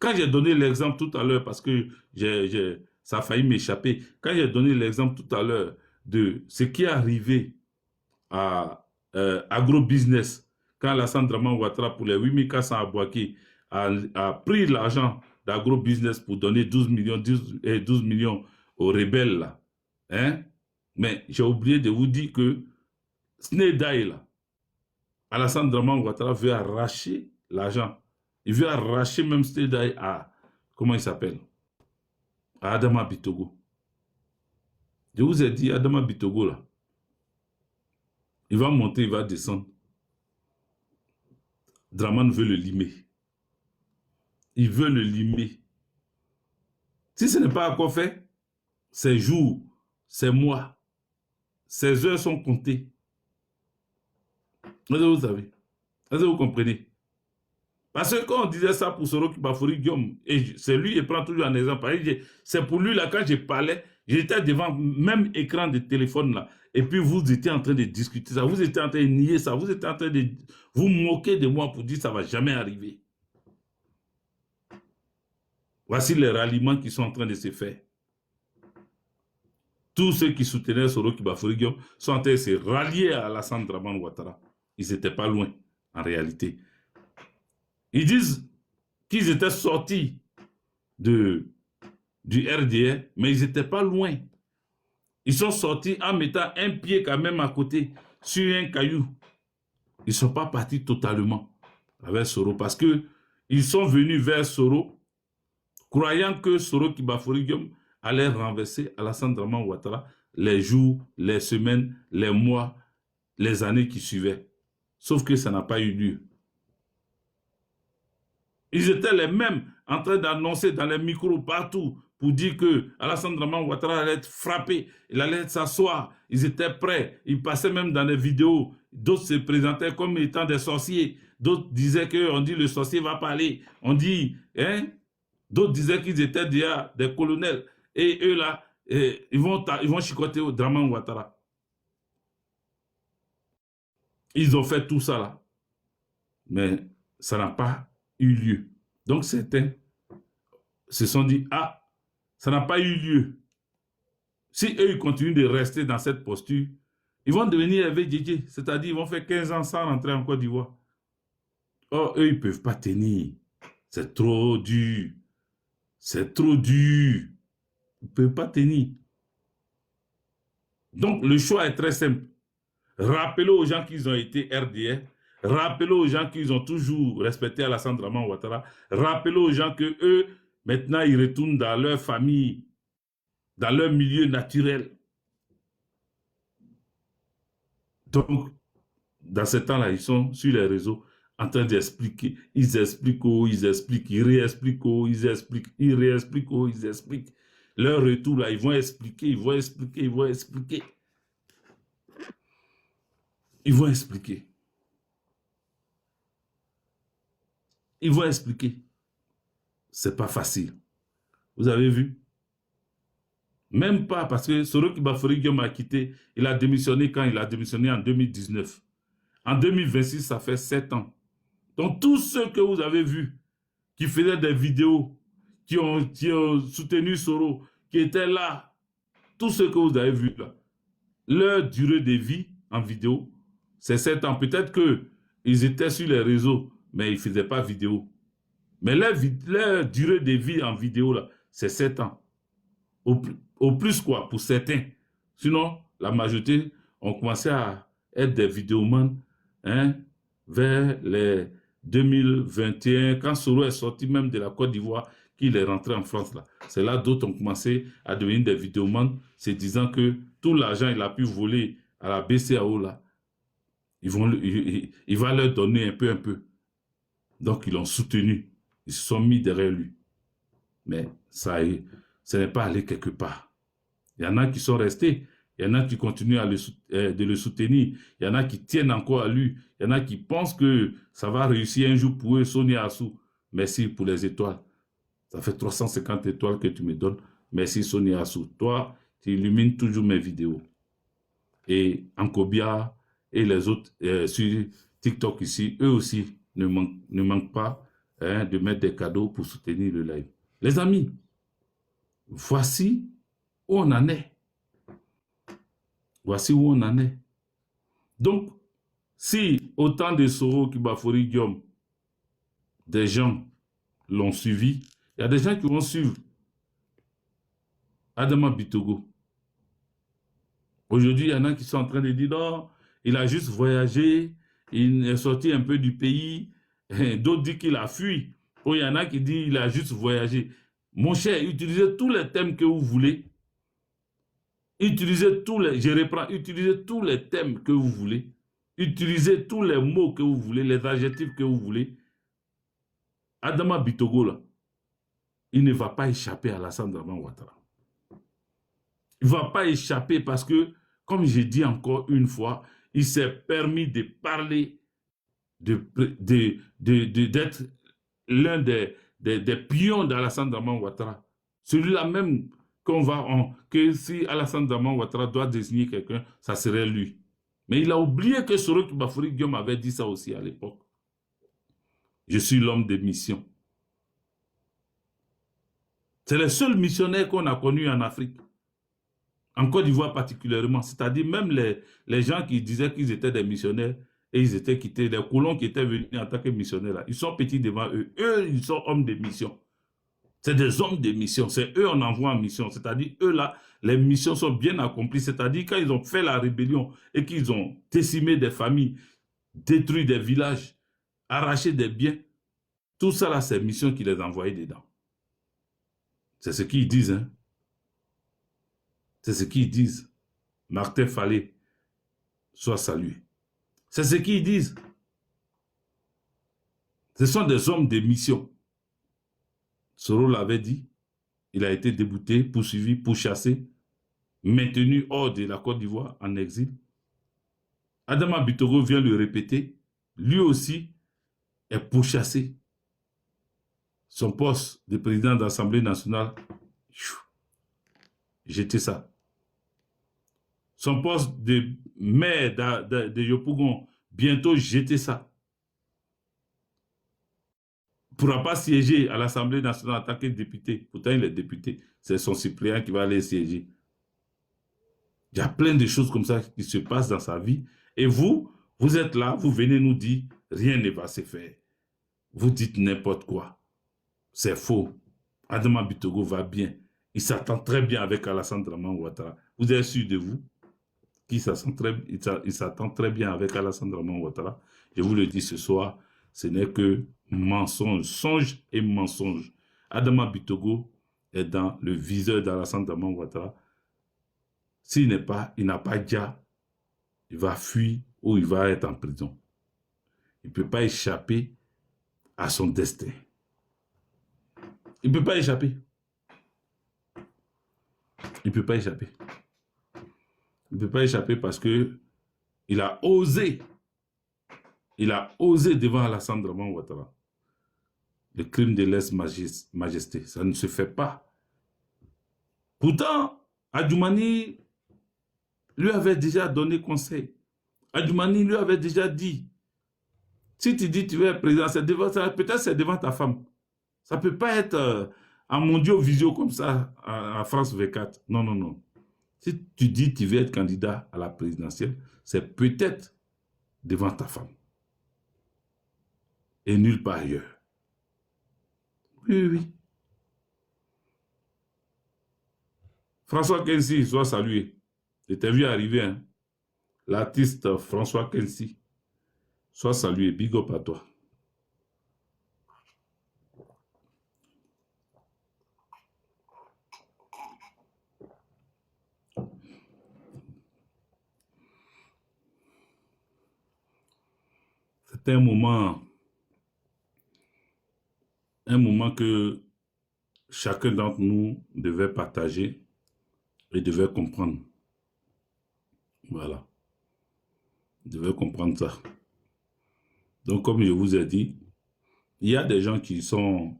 Quand j'ai donné l'exemple tout à l'heure, parce que ça a failli m'échapper, quand j'ai donné l'exemple tout à l'heure de ce qui est arrivé à Agrobusiness, quand Alassane Draman Ouattara, pour les 8400 à Boaké, a pris l'argent d'Agrobusiness pour donner 12 millions aux rebelles, là. Hein? Mais j'ai oublié de vous dire que Snedaï, là, Alassane Draman Ouattara veut arracher l'argent. Il veut arracher même Snedaï à, comment il s'appelle? À Adama Bitogo. Je vous ai dit, Adama Bitogo, là, il va monter, il va descendre. Draman veut le limer. Il veut le limer. Si ce n'est pas encore fait, ces jours, ces mois, ces heures sont comptées. Est-ce que vous savez? Est-ce que vous comprenez? Parce que quand on disait ça pour Soroki Bafori Guillaume, et c'est lui, il prend toujours un exemple. C'est pour lui, là, quand je parlais, j'étais devant même écran de téléphone, là. Et puis vous étiez en train de discuter ça, vous étiez en train de nier ça, vous étiez en train de vous moquer de moi pour dire que ça ne va jamais arriver. Voici les ralliements qui sont en train de se faire. Tous ceux qui soutenaient Soroki Bafori Guillaume sont en train de se rallier à Alassane Draman Ouattara. Ils n'étaient pas loin, en réalité. Ils disent qu'ils étaient sortis du RDR, mais ils n'étaient pas loin. Ils sont sortis en mettant un pied quand même à côté, sur un caillou. Ils ne sont pas partis totalement avec Soro parce qu'ils sont venus vers Soro croyant que Soro Kibafori Guillaume allait renverser Alassane Draman Ouattara les jours, les semaines, les mois, les années qui suivaient. Sauf que ça n'a pas eu lieu. Ils étaient les mêmes en train d'annoncer dans les micros partout pour dire que Alassane Draman Ouattara allait être frappé, il allait s'asseoir, ils étaient prêts, ils passaient même dans les vidéos, d'autres se présentaient comme étant des sorciers, d'autres disaient qu'on dit le sorcier va parler, on dit, hein, d'autres disaient qu'ils étaient déjà des colonels, et eux là, ils vont chicoter au Draman Ouattara. Ils ont fait tout ça là, mais ça n'a pas eu lieu. Donc certains se sont dit, ah, ça n'a pas eu lieu. Si eux ils continuent de rester dans cette posture, ils vont devenir FDJ, c'est-à-dire ils vont faire 15 ans sans rentrer en Côte d'Ivoire. Or, eux, ils ne peuvent pas tenir. C'est trop dur. C'est trop dur. Ils ne peuvent pas tenir. Donc, le choix est très simple. Rappelez aux gens qu'ils ont été RDR. Rappelez aux gens qu'ils ont toujours respecté Alassane Draman Ouattara. Rappelez aux gens que eux, maintenant, ils retournent dans leur famille, dans leur milieu naturel. Donc, dans ce temps-là, ils sont sur les réseaux en train d'expliquer. Ils expliquent, ils réexpliquent, ils réexpliquent, ils expliquent. Leur retour, là, ils vont expliquer, ils vont expliquer, ils vont expliquer. Ils vont expliquer. Ils vont expliquer. C'est pas facile. Vous avez vu? Même pas parce que Soro Kibafori Guillaume a quitté, il a démissionné quand il a démissionné en 2019. En 2026, ça fait 7 ans. Donc tous ceux que vous avez vus, qui faisaient des vidéos, qui ont soutenu Soro, qui étaient là, tous ceux que vous avez vus là, leur durée de vie en vidéo, c'est 7 ans. Peut-être qu'ils étaient sur les réseaux, mais ils ne faisaient pas vidéo. Mais leur durée de vie en vidéo là, c'est 7 ans. Au plus quoi, pour certains. Sinon, la majorité ont commencé à être des vidéomans vers les 2021, quand Soro est sorti même de la Côte d'Ivoire, qu'il est rentré en France là. C'est là d'autres ont commencé à devenir des vidéomans, se disant que tout l'argent qu'il a pu voler à la BCAO là, il va leur donner un peu. Donc ils l'ont soutenu, ils se sont mis derrière lui. Mais ça n'est pas allé quelque part. Il y en a qui sont restés, il y en a qui continuent de le soutenir, il y en a qui tiennent encore à lui, il y en a qui pensent que ça va réussir un jour pour eux, Sonia Assou. Merci pour les étoiles. Ça fait 350 étoiles que tu me donnes. Merci Sonia Assou. Toi, tu illumines toujours mes vidéos. Et Ankobia et les autres sur TikTok ici, eux aussi ne manquent pas de mettre des cadeaux pour soutenir le live. Les amis, voici où on en est. Voici où on en est. Donc, si autant de Soro Kibafori Guillaume, des gens l'ont suivi, il y a des gens qui vont suivre Adama Bitogo. Aujourd'hui, il y en a qui sont en train de dire non, il a juste voyagé, il est sorti un peu du pays. D'autres disent qu'il a fui. Ou il y en a qui disent qu'il a juste voyagé. Mon cher, utilisez tous les thèmes que vous voulez. Utilisez utilisez tous les thèmes que vous voulez. Utilisez tous les mots que vous voulez, les adjectifs que vous voulez. Adama Bitogo, là, il ne va pas échapper à Alassane Draman Ouattara. Il ne va pas échapper parce que, comme j'ai dit encore une fois, il s'est permis de parler, d'être l'un des pions d'Alassane Draman Ouattara. Celui-là même que si Alassane Draman Ouattara doit désigner quelqu'un, ça serait lui. Mais il a oublié que Soro Kibafori Guillaume avait dit ça aussi à l'époque. Je suis l'homme de mission. C'est le seul missionnaire qu'on a connu en Afrique. En Côte d'Ivoire particulièrement. C'est-à-dire même les gens qui disaient qu'ils étaient des missionnaires et ils étaient quittés, des colons qui étaient venus en tant que missionnaires, là, ils sont petits devant eux. Eux, ils sont hommes de mission. C'est des hommes de mission. C'est eux on envoie en mission. C'est-à-dire, eux là, les missions sont bien accomplies. C'est-à-dire, quand ils ont fait la rébellion et qu'ils ont décimé des familles, détruire des villages, arracher des biens. Tout ça là, c'est mission qui les a envoyés dedans. C'est ce qu'ils disent. Hein? C'est ce qu'ils disent. Martin Fallait soit salué. C'est ce qu'ils disent. Ce sont des hommes de mission. Soro l'avait dit. Il a été débouté, poursuivi, pourchassé, maintenu hors de la Côte d'Ivoire en exil. Adama Bitogo vient le répéter. Lui aussi est pourchassé. Son poste de président de l'Assemblée nationale, jeté ça. Son poste de maire de Yopougon, bientôt jeté ça. Il ne pourra pas siéger à l'Assemblée nationale en tant que député. Pourtant, il est député. C'est son suppléant qui va aller siéger. Il y a plein de choses comme ça qui se passent dans sa vie. Et vous, vous êtes là, vous venez nous dire, rien ne va se faire. Vous dites n'importe quoi. C'est faux. Adama Bitogo va bien. Il s'attend très bien avec Alassane Dramane Ouattara. Vous êtes sûr de vous qu'il s'attend très bien avec Alassane Dramane Ouattara. Je vous le dis ce soir, ce n'est que mensonge, songe et mensonge. Adama Bitogo est dans le viseur d'Alassane Dramane Ouattara. S'il n'a pas déjà, il va fuir ou il va être en prison. Il ne peut pas échapper à son destin. Il ne peut pas échapper. Il ne peut pas échapper. Il ne peut pas échapper parce que il a osé. Il a osé devant Alassane Dramane Ouattara. Le crime de lèse-majesté, ça ne se fait pas. Pourtant, Adjoumani lui avait déjà donné conseil. Adjoumani lui avait déjà dit, si tu dis que tu veux être président, peut-être c'est devant ta femme. Ça ne peut pas être en mondio visio comme ça à France 24. Non, non, non. Si tu dis que tu veux être candidat à la présidentielle, c'est peut-être devant ta femme. Et nulle part ailleurs. Oui, oui, oui. François Kensi, sois salué. Je t'ai vu arriver, hein. L'artiste François Kensi. Sois salué, big up à toi. C'était un moment que chacun d'entre nous devait partager et devait comprendre. Voilà. Devait comprendre ça. Donc, comme je vous ai dit, il y a des gens qui sont...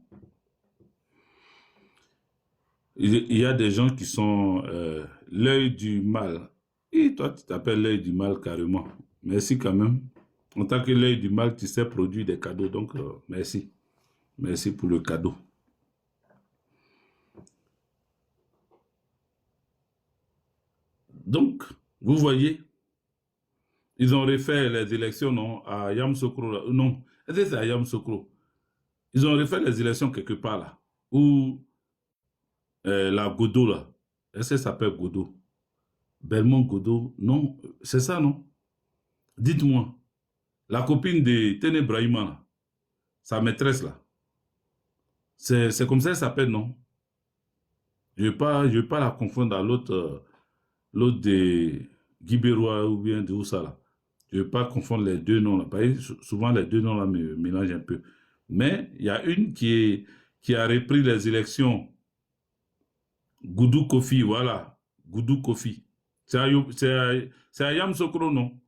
Il y a des gens qui sont l'œil du mal. Et toi, tu t'appelles l'œil du mal carrément. Merci quand même. En tant que l'œil du mal, tu sais produire des cadeaux. Donc, merci. Merci pour le cadeau. Donc, vous voyez, ils ont refait les élections non, à Yamoussoukro. Non, c'est à Yamoussoukro. Ils ont refait les élections quelque part là. Où la Godot là. Est-ce que ça s'appelle Godot? Belmont Godot. Non, c'est ça non? Dites-moi. La copine de Tene Brahima là. Sa maîtresse là. C'est comme ça qu'elle s'appelle, non? Je ne vais pas la confondre à l'autre de Guibérois ou bien de Oussa là. Je ne vais pas confondre les deux noms là. Parce que souvent les deux noms là me mélangent un peu. Mais il y a une qui a repris les élections. Goudou Kofi, voilà. Goudou Kofi. C'est à Yamoussoukro, non?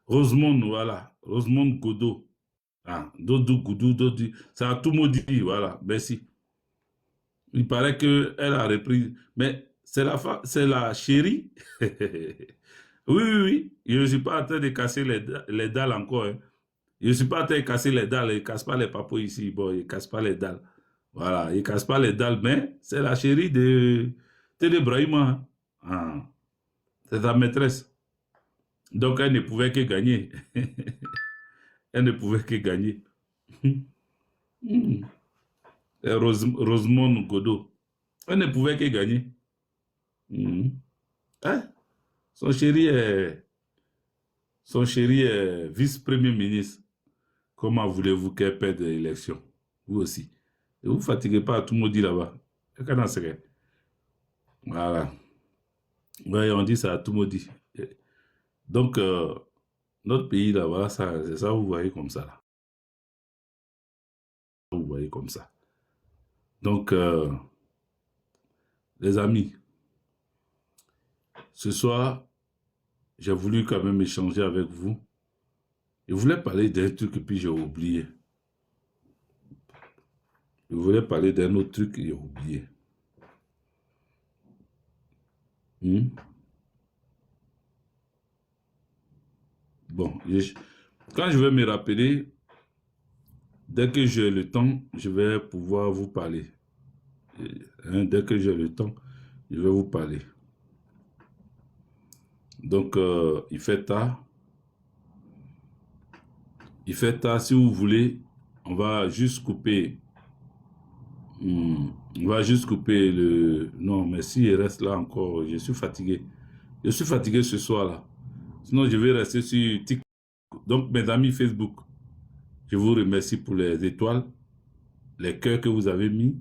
Rosemont, voilà. Rosemont Godot. Ah, Dodou, Goudou, Dodou. C'est à tout maudit, voilà. Merci. Il paraît qu'elle a repris. Mais c'est la chérie. Oui, oui, oui. Je ne suis pas en train de casser les dalles encore. Hein. Je ne suis pas en train de casser les dalles. Il ne casse pas les papous ici. Bon, il ne casse pas les dalles. Voilà, il ne casse pas les dalles. Mais c'est la chérie de Télé Brahima. Hein. Ah. C'est sa maîtresse. Donc, elle ne pouvait que gagner. Elle ne pouvait que gagner. Rosemont Godot. Elle ne pouvait que gagner. Hein? Son chéri est... Son chéri est vice-premier ministre. Comment voulez-vous qu'elle perde l'élection? Vous aussi. Ne vous fatiguez pas à tout maudit là-bas. Voilà. Ouais, on dit ça à tout maudit. Donc, notre pays là, voilà, c'est ça, vous voyez comme ça. Là. Vous voyez comme ça. Donc, les amis, ce soir, j'ai voulu quand même échanger avec vous. Je voulais parler d'un truc et puis j'ai oublié. Je voulais parler d'un autre truc et j'ai oublié. Bon, quand je vais me rappeler, dès que j'ai le temps, je vais pouvoir vous parler. Dès que j'ai le temps, je vais vous parler. Donc, il fait tard. Il fait tard, si vous voulez, on va juste couper. On va juste couper le... Non, mais s'il reste là encore, je suis fatigué. Je suis fatigué ce soir-là. Sinon, je vais rester sur TikTok. Donc, mes amis Facebook, je vous remercie pour les étoiles, les cœurs que vous avez mis.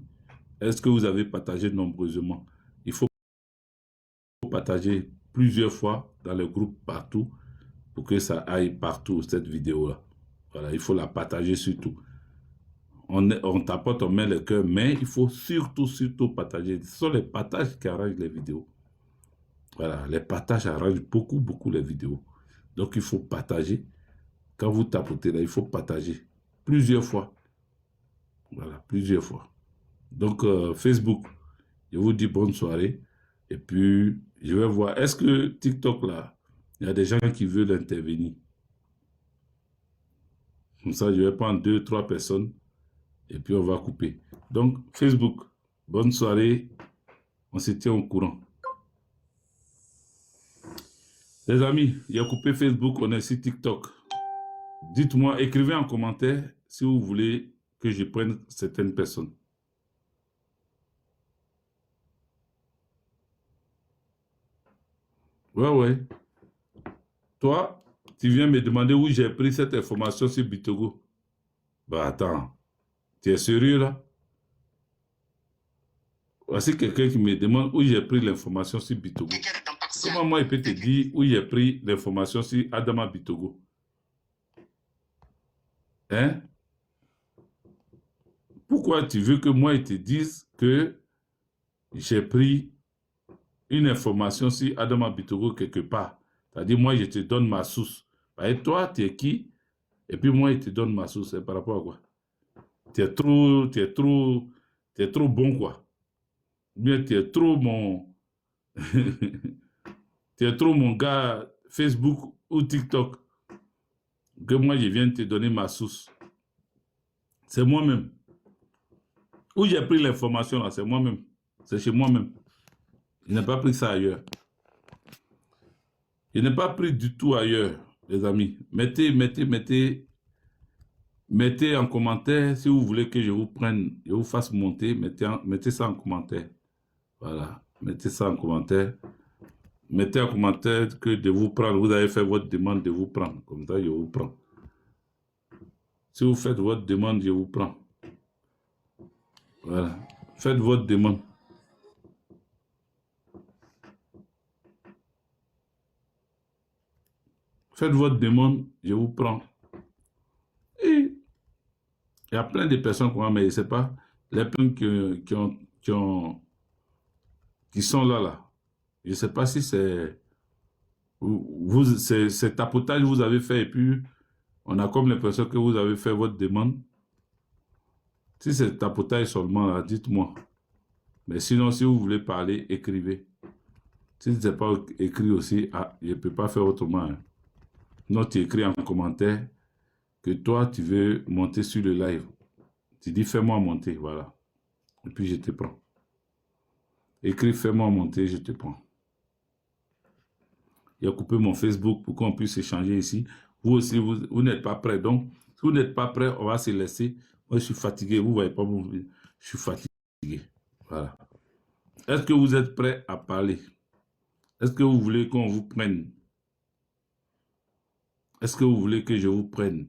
Est-ce que vous avez partagé nombreusement? Il faut partager plusieurs fois dans le groupe partout pour que ça aille partout, cette vidéo-là. Voilà, il faut la partager surtout. On tapote, on met le cœur, mais il faut surtout partager. Ce sont les partages qui arrangent les vidéos. Voilà, les partages arrangent beaucoup les vidéos. Donc, il faut partager. Quand vous tapotez là, il faut partager plusieurs fois. Voilà, plusieurs fois. Donc, Facebook, je vous dis bonne soirée. Et puis, je vais voir. Est-ce que TikTok, là, il y a des gens qui veulent intervenir? Comme ça, je vais prendre 2, 3 personnes. Et puis, on va couper. Donc, Facebook, bonne soirée. On se tient au courant. Les amis, il y a coupé Facebook, on est sur TikTok. Dites-moi, écrivez en commentaire si vous voulez que je prenne certaines personnes. Ouais. Toi, tu viens me demander où j'ai pris cette information sur Bitogo. Bah attends, tu es sérieux là? Voici quelqu'un qui me demande où j'ai pris l'information sur Bitogo. Comment moi, il peut te dire où j'ai pris l'information sur Adama Bitogo? Hein? Pourquoi tu veux que moi, il te dise que j'ai pris une information sur Adama Bitogo quelque part? C'est-à-dire, moi, je te donne ma source. Et toi, tu es qui? Et puis moi, il te donne ma source. Par rapport à quoi? Tu es trop bon, quoi. Bien, tu es trop mon... tu es trop mon gars Facebook ou TikTok. Que moi, je viens te donner ma source. C'est moi-même. Où j'ai pris l'information, là, c'est moi-même. C'est chez moi-même. Je n'ai pas pris ça ailleurs. Je n'ai pas pris du tout ailleurs, les amis. Mettez en commentaire si vous voulez que je vous prenne, je vous fasse monter. Mettez ça en commentaire. Voilà. Mettez ça en commentaire. Mettez en commentaire que de vous prendre. Vous avez fait votre demande de vous prendre. Comme ça, je vous prends. Si vous faites votre demande, je vous prends. Voilà. Faites votre demande. Faites votre demande, je vous prends. Et il y a plein de personnes comme moi, mais je ne sais pas, les personnes qui sont là. Je ne sais pas si c'est c'est tapotage que vous avez fait et puis on a comme l'impression que vous avez fait votre demande. Si c'est tapotage seulement, là, dites-moi. Mais sinon, si vous voulez parler, écrivez. Si ce n'est pas écrit aussi, je ne peux pas faire autrement. Hein. Non, tu écris en commentaire que toi, tu veux monter sur le live. Tu dis, fais-moi monter, voilà. Et puis, je te prends. Écris, fais-moi monter, je te prends. Il a coupé mon Facebook pour qu'on puisse échanger ici. Vous aussi, vous n'êtes pas prêts. Donc, si vous n'êtes pas prêts, on va se laisser. Moi, je suis fatigué. Vous ne voyez pas, je suis fatigué. Voilà. Est-ce que vous êtes prêts à parler? Est-ce que vous voulez qu'on vous prenne? Est-ce que vous voulez que je vous prenne?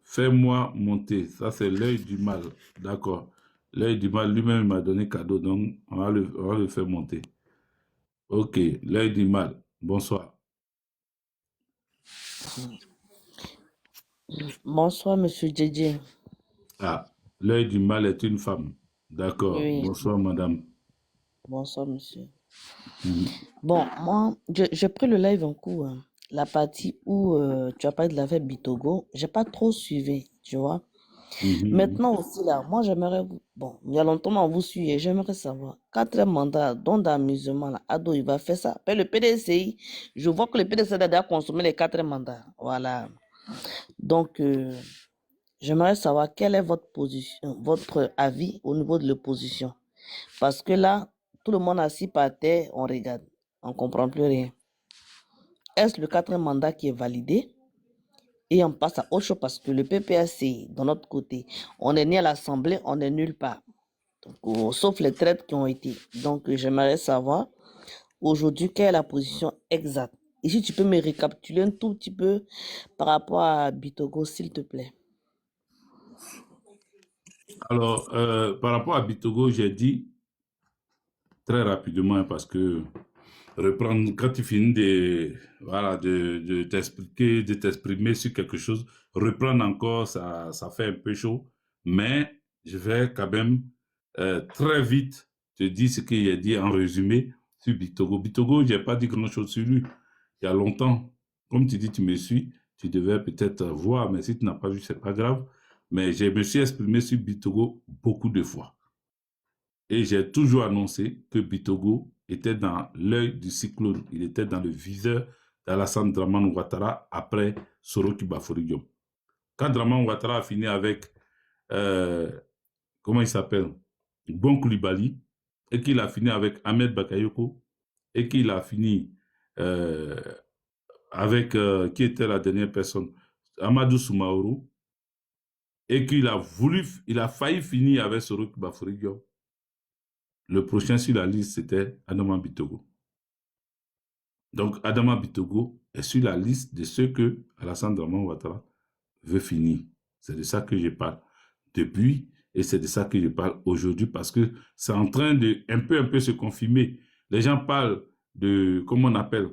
Fais-moi monter. Ça, c'est l'œil du mal. D'accord. L'œil du mal, lui-même m'a donné cadeau, donc on va le faire monter. Ok, l'œil du mal. Bonsoir. Bonsoir, monsieur Djedje. Ah, l'œil du mal est une femme. D'accord. Oui, Bonsoir, madame. bonsoir, monsieur. Mhm. Bon, moi, j'ai pris le live en cours, hein. La partie où tu as parlé de l'affaire Bitogo, j'ai pas trop suivi, tu vois. Mhm. Maintenant aussi, là, moi, j'aimerais vous. Bon, il y a longtemps, on vous suit et j'aimerais savoir. Quatrième mandat, don d'amusement, là, Ado, il va faire ça. Mais le PDCI, je vois que le PDCI a déjà consommé les quatre mandats. Voilà. Donc, j'aimerais savoir quelle est votre position, votre avis au niveau de l'opposition. Parce que là, tout le monde assis par terre, on regarde. On ne comprend plus rien. Est-ce le quatrième mandat qui est validé? Et on passe à autre chose parce que le PPAC, de notre côté, on est ni à l'Assemblée, on est nulle part. Donc, sauf les traites qui ont été. Donc, j'aimerais savoir aujourd'hui quelle est la position exacte. Et si tu peux me récapituler un tout petit peu par rapport à Bitogo, s'il te plaît. Alors, par rapport à Bitogo, j'ai dit très rapidement parce que reprendre, quand tu finis voilà, de t'expliquer, de t'exprimer sur quelque chose, reprendre encore, ça fait un peu chaud. Mais je vais quand même très vite te dire ce qu'il a dit en résumé sur Bitogo. Bitogo, je n'ai pas dit grand-chose sur lui. Il y a longtemps, comme tu dis, tu me suis, tu devais peut-être voir, mais si tu n'as pas vu, c'est pas grave. Mais je me suis exprimé sur Bitogo beaucoup de fois. Et j'ai toujours annoncé que Bitogo était dans l'œil du cyclone. Il était dans le viseur d'Alassane Draman Ouattara après Soroki Baforidiom. Quand Draman Ouattara a fini avec, comment il s'appelle, Bon Koulibaly, et qu'il a fini avec Ahmed Bakayoko, et qu'il a fini euh, avec, qui était la dernière personne, Amadou Soumaoro, et qu'il a voulu, il a failli finir avec Soroki Baforidiom. Le prochain sur la liste, c'était Adama Bitogo. Donc, Adama Bitogo est sur la liste de ceux que Alassane Draman Ouattara veut finir. C'est de ça que je parle depuis et c'est de ça que je parle aujourd'hui parce que c'est en train de un peu se confirmer. Les gens parlent de, comment on appelle,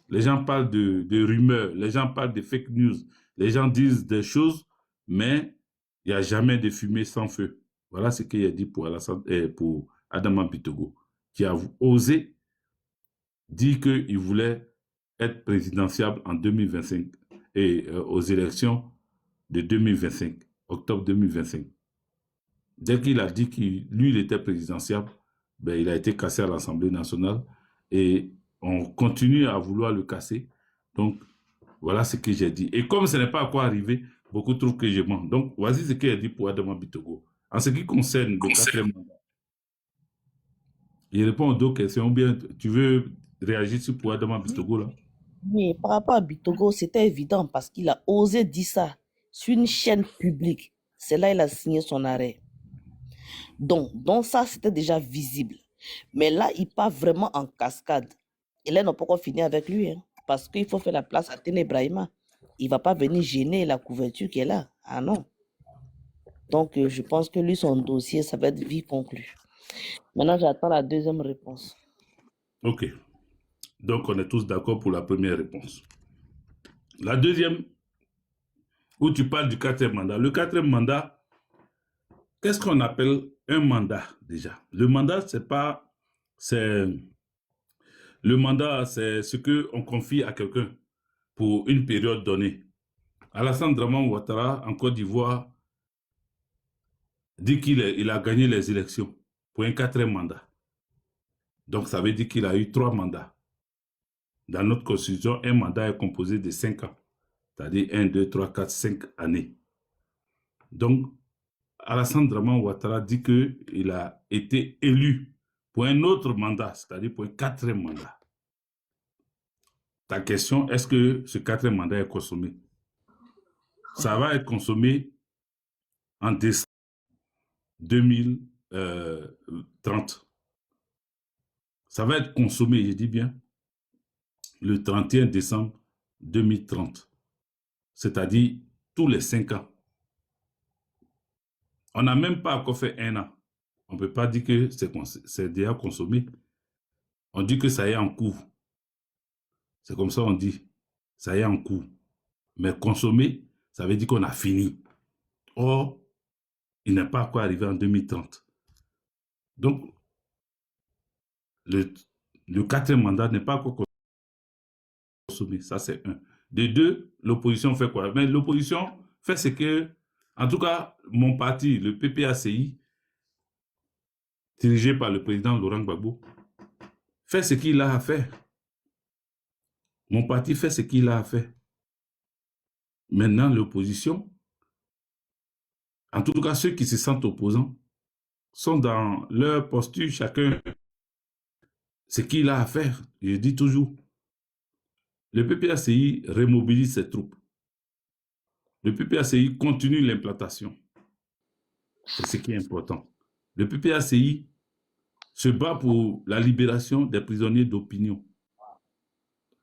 les gens parlent de rumeurs, les gens parlent de fake news, les gens disent des choses, mais il n'y a jamais de fumée sans feu. Voilà ce qu'il a dit pour, pour Adama Bitogo, qui a osé dit qu'il voulait être présidentiable en 2025 et aux élections de 2025, octobre 2025. Dès qu'il a dit qu'il lui, il était présidentiable, ben, il a été cassé à l'Assemblée nationale et on continue à vouloir le casser. Donc, voilà ce que j'ai dit. Et comme ce n'est pas à quoi arriver, beaucoup trouvent que je mens. Donc, voici ce qu'il a dit pour Adama Bitogo. En ce qui concerne le quatrième mandat, il répond aux deux questions. Ou bien, tu veux réagir sur pour Adama Bitogo, là? Mais par rapport à Bitogo, c'était évident parce qu'il a osé dire ça sur une chaîne publique. C'est là qu'il a signé son arrêt. Donc ça, c'était déjà visible. Mais là, il part vraiment en cascade. Et là, ils n'ont pas encore fini avec lui, hein, parce qu'il faut faire la place à Téné Brahima. Il ne va pas venir gêner la couverture qui est là. Ah non. Donc, je pense que lui, son dossier, ça va être vite conclu. Maintenant, j'attends la deuxième réponse. Ok. Donc, on est tous d'accord pour la première réponse. La deuxième, où tu parles du quatrième mandat. Le quatrième mandat, qu'est-ce qu'on appelle un mandat déjà? Le mandat, c'est pas, c'est, le mandat, c'est ce qu'on confie à quelqu'un pour une période donnée. Alassane Draman Ouattara, en Côte d'Ivoire, dit qu'il a gagné les élections pour un quatrième mandat. Donc, ça veut dire qu'il a eu 3 mandats. Dans notre constitution, un mandat est composé de 5 ans. C'est-à-dire 1, 2, 3, 4, 5 années. Donc, Alassane Draman Ouattara dit qu'il a été élu pour un autre mandat, c'est-à-dire pour un quatrième mandat. Ta question, est-ce que ce quatrième mandat est consommé? Ça va être consommé en décembre 2030. Ça va être consommé, je dis bien, le 31 décembre 2030. C'est-à-dire tous les 5 ans. On n'a même pas encore fait 1 an. On ne peut pas dire que c'est déjà consommé. On dit que ça est en cours. C'est comme ça on dit. Ça est en cours. Mais consommer, ça veut dire qu'on a fini. Or, il n'est pas encore arrivé en 2030. Donc, le 4e mandat n'est pas encore consommé. Ça, c'est un. De deux, l'opposition fait quoi? Mais l'opposition fait ce que, en tout cas, mon parti, le PPACI, dirigé par le président Laurent Gbagbo, fait ce qu'il a à faire. Mon parti fait ce qu'il a à faire. Maintenant, l'opposition, en tout cas ceux qui se sentent opposants, sont dans leur posture, chacun ce qu'il a à faire. Je dis toujours, le PPACI remobilise ses troupes. Le PPACI continue l'implantation. C'est ce qui est important. Le PPACI se bat pour la libération des prisonniers d'opinion.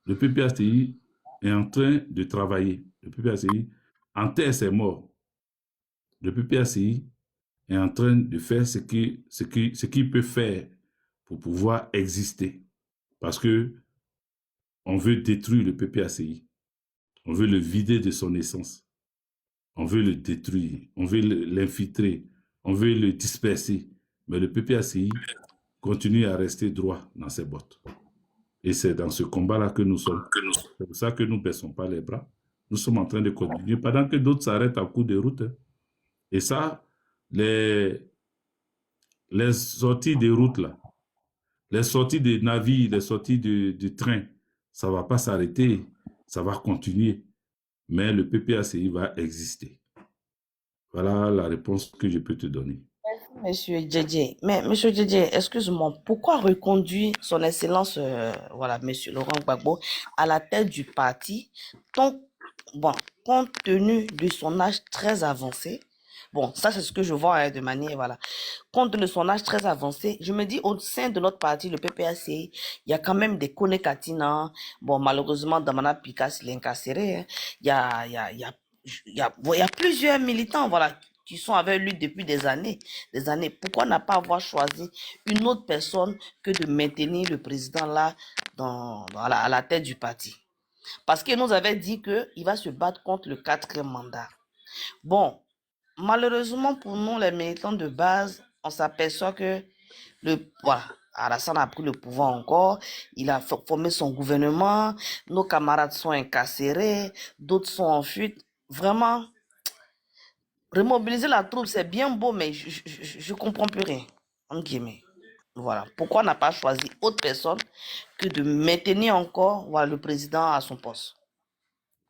Le PPACI est en train de travailler. Le PPACI enterre ses morts. Le PPACI est en train de faire ce qu'il peut faire pour pouvoir exister. Parce que on veut détruire le PPACI. On veut le vider de son essence. On veut le détruire. On veut l'infiltrer. On veut le disperser. Mais le PPACI continue à rester droit dans ses bottes. Et c'est dans ce combat-là que nous sommes. C'est pour ça que nous ne baissons pas les bras. Nous sommes en train de continuer pendant que d'autres s'arrêtent en cours de route. Et ça, les sorties de route, là, les sorties de navires, les sorties de train, ça ne va pas s'arrêter. Ça va continuer. Mais le PPACI va exister. Voilà la réponse que je peux te donner. Monsieur Djedje, mais Monsieur Djedje, excuse-moi, pourquoi reconduire son Excellence, voilà, Monsieur Laurent Gbagbo à la tête du parti, compte tenu de son âge très avancé? Bon, ça c'est ce que je vois hein, de manière, voilà. Compte tenu de son âge très avancé, je me dis au sein de notre parti, le PPACI, il y a quand même des Kone Katina. Bon, malheureusement, Damana Pikas il est incarcéré. Hein. Il y a plusieurs militants, voilà, qui sont avec lui depuis des années. Pourquoi n'a pas avoir choisi une autre personne que de maintenir le président là à la tête du parti? Parce qu'il nous avait dit qu'il va se battre contre le 4e mandat. Bon, malheureusement pour nous, les militants de base, on s'aperçoit que voilà, Alassane a pris le pouvoir encore, il a formé son gouvernement, nos camarades sont incarcérés, d'autres sont en fuite. Vraiment, remobiliser la troupe, c'est bien beau, mais je ne comprends plus rien. En guillemets. Voilà. Pourquoi on n'a pas choisi autre personne que de maintenir encore voilà, le président à son poste?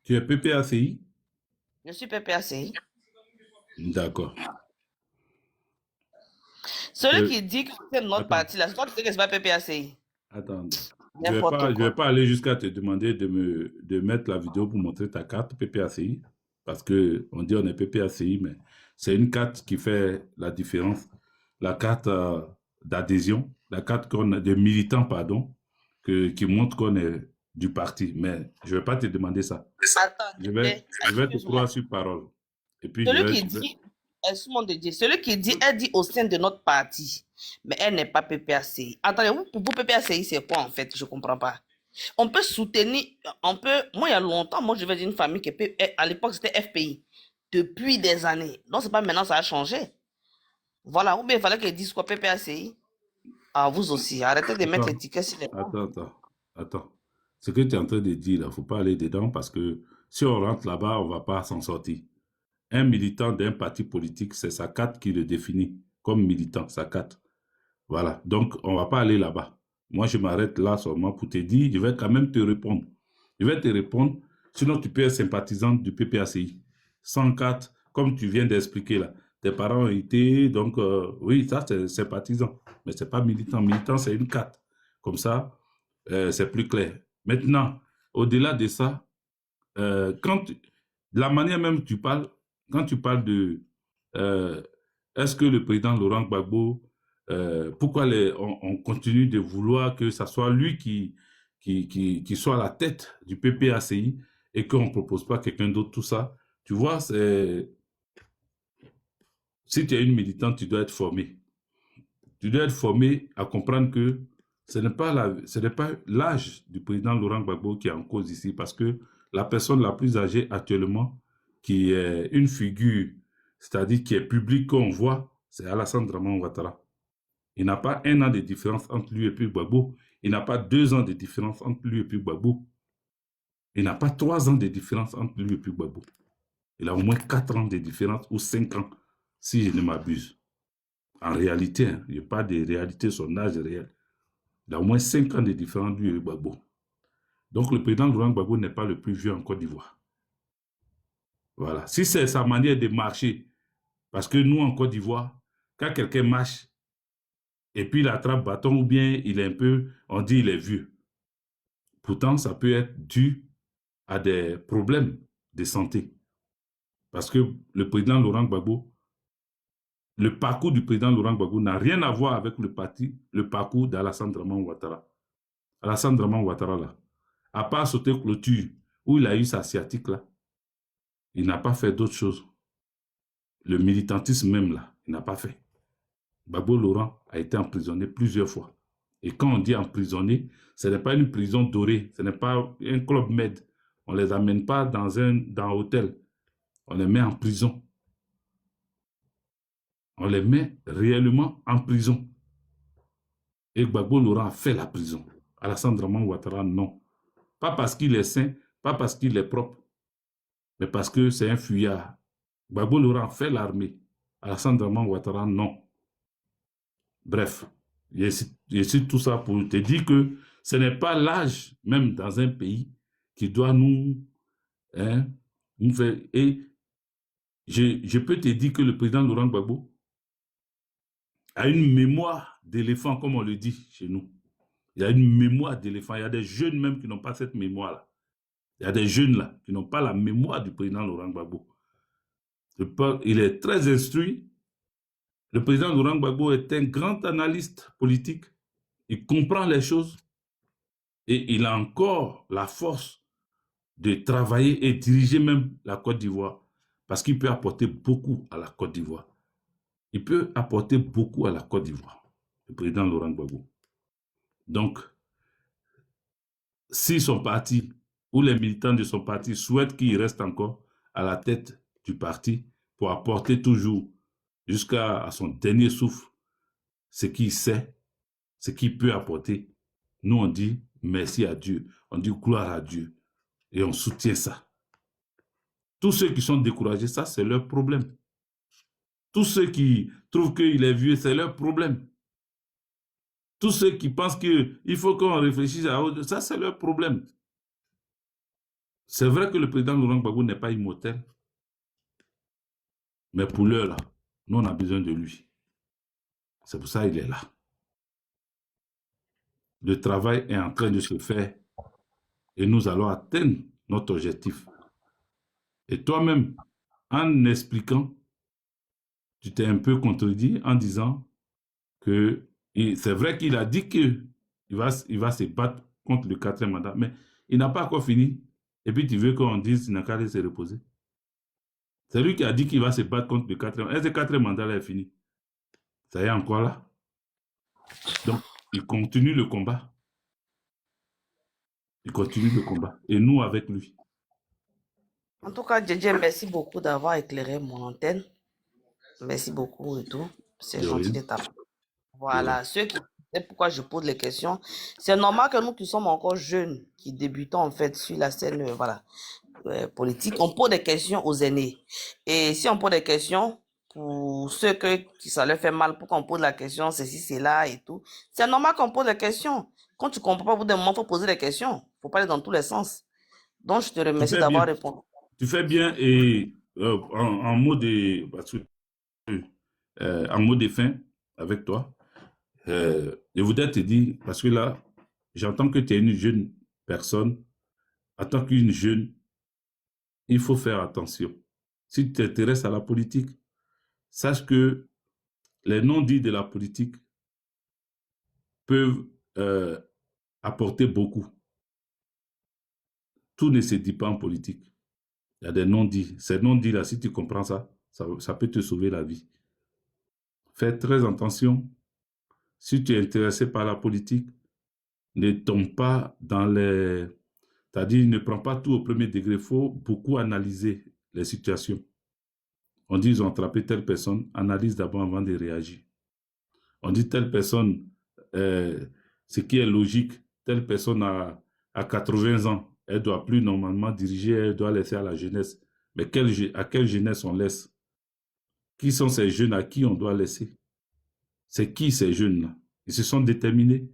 Tu es PPACI? Je suis PPACI. D'accord. Celui qui dit que c'est notre parti, là, c'est toi qui sais que c'est pas PPACI. Attends. Je ne vais pas aller jusqu'à te demander de mettre la vidéo pour montrer ta carte PPACI. Parce qu'on dit on est PPACI, mais c'est une carte qui fait la différence. La carte d'adhésion, la carte de militant, pardon, qui montre qu'on est du parti. Mais je ne vais pas te demander ça. Attends, je vais te croire sur parole. Et puis celui qui dit, elle dit au sein de notre parti, mais elle n'est pas PPACI. Attendez, pour vous, PPACI, c'est quoi en fait? Je ne comprends pas. On peut soutenir, moi il y a longtemps, moi je vais d'une famille qui, à l'époque c'était FPI, depuis des années. Donc c'est pas maintenant, ça a changé. Voilà, ou bien il fallait qu'elle dise quoi, PPACI? Ah, vous aussi, arrêtez de mettre l'étiquette sur les... Attends. Ce que tu es en train de dire, il ne faut pas aller dedans parce que si on rentre là-bas, on ne va pas s'en sortir. Un militant d'un parti politique, c'est sa carte qui le définit comme militant, sa carte. Voilà, donc on ne va pas aller là-bas. Moi, je m'arrête là seulement pour te dire, je vais quand même te répondre. Je vais te répondre, sinon tu peux être sympathisant du PPACI. Sans carte, comme tu viens d'expliquer là. Tes parents ont été, donc oui, ça c'est sympathisant. Mais ce n'est pas militant. Militant, c'est une carte. Comme ça, c'est plus clair. Maintenant, au-delà de ça, la manière même tu parles, quand tu parles de est-ce que le président Laurent Gbagbo, pourquoi on continue de vouloir que ce soit lui qui qui soit à la tête du PPACI et qu'on ne propose pas quelqu'un d'autre, tout ça. Tu vois, c'est... Si tu es une militante, tu dois être formé. Tu dois être formé à comprendre que ce n'est pas l'âge du président Laurent Gbagbo qui est en cause ici, parce que la personne la plus âgée actuellement, qui est une figure, c'est-à-dire qui est publique qu'on voit, c'est Alassane Draman Ouattara. Il n'a pas 1 an de différence entre lui et puis Gbagbo. Il n'a pas 2 ans de différence entre lui et puis Gbagbo. Il n'a pas 3 ans de différence entre lui et puis Gbagbo. Il a au moins 4 ans de différence ou 5 ans, si je ne m'abuse. En réalité, hein, il n'y a pas de réalité, son âge réel. Il a au moins 5 ans de différence lui et Gbagbo. Donc le président Laurent Gbagbo n'est pas le plus vieux en Côte d'Ivoire. Voilà. Si c'est sa manière de marcher, parce que nous en Côte d'Ivoire, quand quelqu'un marche, et puis il attrape bâton, ou bien il est un peu, on dit il est vieux. Pourtant, ça peut être dû à des problèmes de santé. Parce que le président Laurent Gbagbo, le parcours du président Laurent Gbagbo n'a rien à voir avec le parcours d'Alassane Draman Ouattara. Alassane Draman Ouattara, là, à part sauter clôture, où il a eu sa sciatique, là, il n'a pas fait d'autre chose. Le militantisme même, là, il n'a pas fait. Gbagbo Laurent a été emprisonné plusieurs fois. Et quand on dit emprisonné, ce n'est pas une prison dorée, ce n'est pas un club med. On ne les amène pas dans un hôtel. On les met en prison. On les met réellement en prison. Et Gbagbo Laurent a fait la prison. Alassane Draman Ouattara, non. Pas parce qu'il est saint, pas parce qu'il est propre, mais parce que c'est un fuyard. Gbagbo Laurent a fait l'armée. Alassane Draman Ouattara, non. Bref, je cite tout ça pour te dire que ce n'est pas l'âge, même dans un pays, qui doit nous faire... Et je peux te dire que le président Laurent Gbagbo a une mémoire d'éléphant, comme on le dit chez nous. Il a une mémoire d'éléphant. Il y a des jeunes même qui n'ont pas cette mémoire-là. Il y a des jeunes là qui n'ont pas la mémoire du président Laurent Gbagbo. Il est très instruit. Le président Laurent Gbagbo est un grand analyste politique. Il comprend les choses et il a encore la force de travailler et diriger même la Côte d'Ivoire parce qu'il peut apporter beaucoup à la Côte d'Ivoire. Il peut apporter beaucoup à la Côte d'Ivoire, le président Laurent Gbagbo. Donc, si son parti ou les militants de son parti souhaitent qu'il reste encore à la tête du parti pour apporter toujours jusqu'à son dernier souffle ce qu'il sait, ce qu'il peut apporter, nous on dit merci à Dieu, on dit gloire à Dieu et on soutient ça. Tous ceux qui sont découragés, ça c'est leur problème. Tous ceux qui trouvent qu'il est vieux, c'est leur problème. Tous ceux qui pensent qu'il faut qu'on réfléchisse à autre, ça c'est leur problème. C'est vrai que le président Laurent Gbagbo n'est pas immortel. Mais pour l'heure, là, nous, on a besoin de lui. C'est pour ça qu'il est là. Le travail est en train de se faire et nous allons atteindre notre objectif. Et toi-même, en expliquant, tu t'es un peu contredit en disant que c'est vrai qu'il a dit qu'il va se battre contre le 4e mandat, mais il n'a pas encore fini. Et puis tu veux qu'on dise qu'il n'a qu'à se reposer. C'est lui qui a dit qu'il va se battre contre le 4e mandat. Et ce 4e mandat-là est fini. Ça y est encore là. Donc, il continue le combat. Il continue le combat. Et nous avec lui. En tout cas, Djedje, merci beaucoup d'avoir éclairé mon antenne. Merci beaucoup et tout. C'est gentil de ta part. Voilà, ceux qui savent pourquoi je pose les questions, c'est normal que nous qui sommes encore jeunes, qui débutons en fait sur la scène voilà, politique, on pose des questions aux aînés. Et si on pose des questions, pour ceux qui ça leur fait mal, pourquoi on pose la question, ceci, c'est là et tout, c'est normal qu'on pose des questions. Quand tu ne comprends pas, au bout d'un moment, il faut poser des questions. Il ne faut pas aller dans tous les sens. Donc, je te remercie d'avoir répondu. Tu fais bien et en mot de fin avec toi, je voudrais te dire, parce que là, j'entends que tu es une jeune personne. En tant qu'une jeune, il faut faire attention. Si tu t'intéresses à la politique, sache que les non-dits de la politique peuvent apporter beaucoup. tout ne se dit pas en politique. Il y a des non-dits. Ces non-dits là, si tu comprends ça, ça peut te sauver la vie. Fais très attention. Si tu es intéressé par la politique, ne tombe pas dans les... C'est-à-dire, ne prends pas tout au premier degré. Il faut beaucoup analyser les situations. On dit, ils ont attrapé telle personne, analyse d'abord avant de réagir. On dit, telle personne, ce qui est logique, telle personne a 80 ans, elle ne doit plus normalement diriger, elle doit laisser à la jeunesse. Mais à quelle jeunesse on laisse? Qui sont ces jeunes à qui on doit laisser? C'est qui ces jeunes-là? Ils se sont déterminés.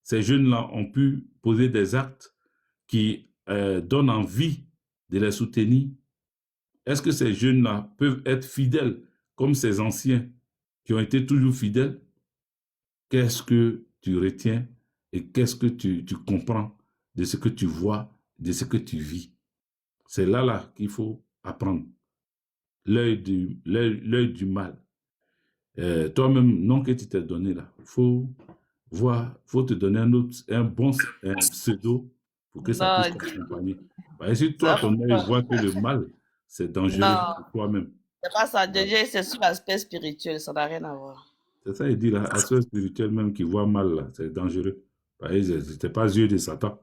Ces jeunes-là ont pu poser des actes qui donnent envie de les soutenir. Est-ce que ces jeunes-là peuvent être fidèles comme ces anciens qui ont été toujours fidèles? Qu'est-ce que tu retiens et qu'est-ce que tu comprends de ce que tu vois, de ce que tu vis? C'est là qu'il faut apprendre. L'œil du mal. Toi-même, non que tu t'es donné là, faut te donner un bon pseudo pour que ça puisse Non, t'accompagner. Si toi, ça, ton œil voit que le mal, c'est dangereux non, pour toi-même. c'est pas ça. Voilà. Déjà, c'est sur l'aspect spirituel, ça n'a rien à voir. C'est ça, il dit là, à ceux spirituels même qui voient mal, là, c'est dangereux. C'était pas yeux de Satan.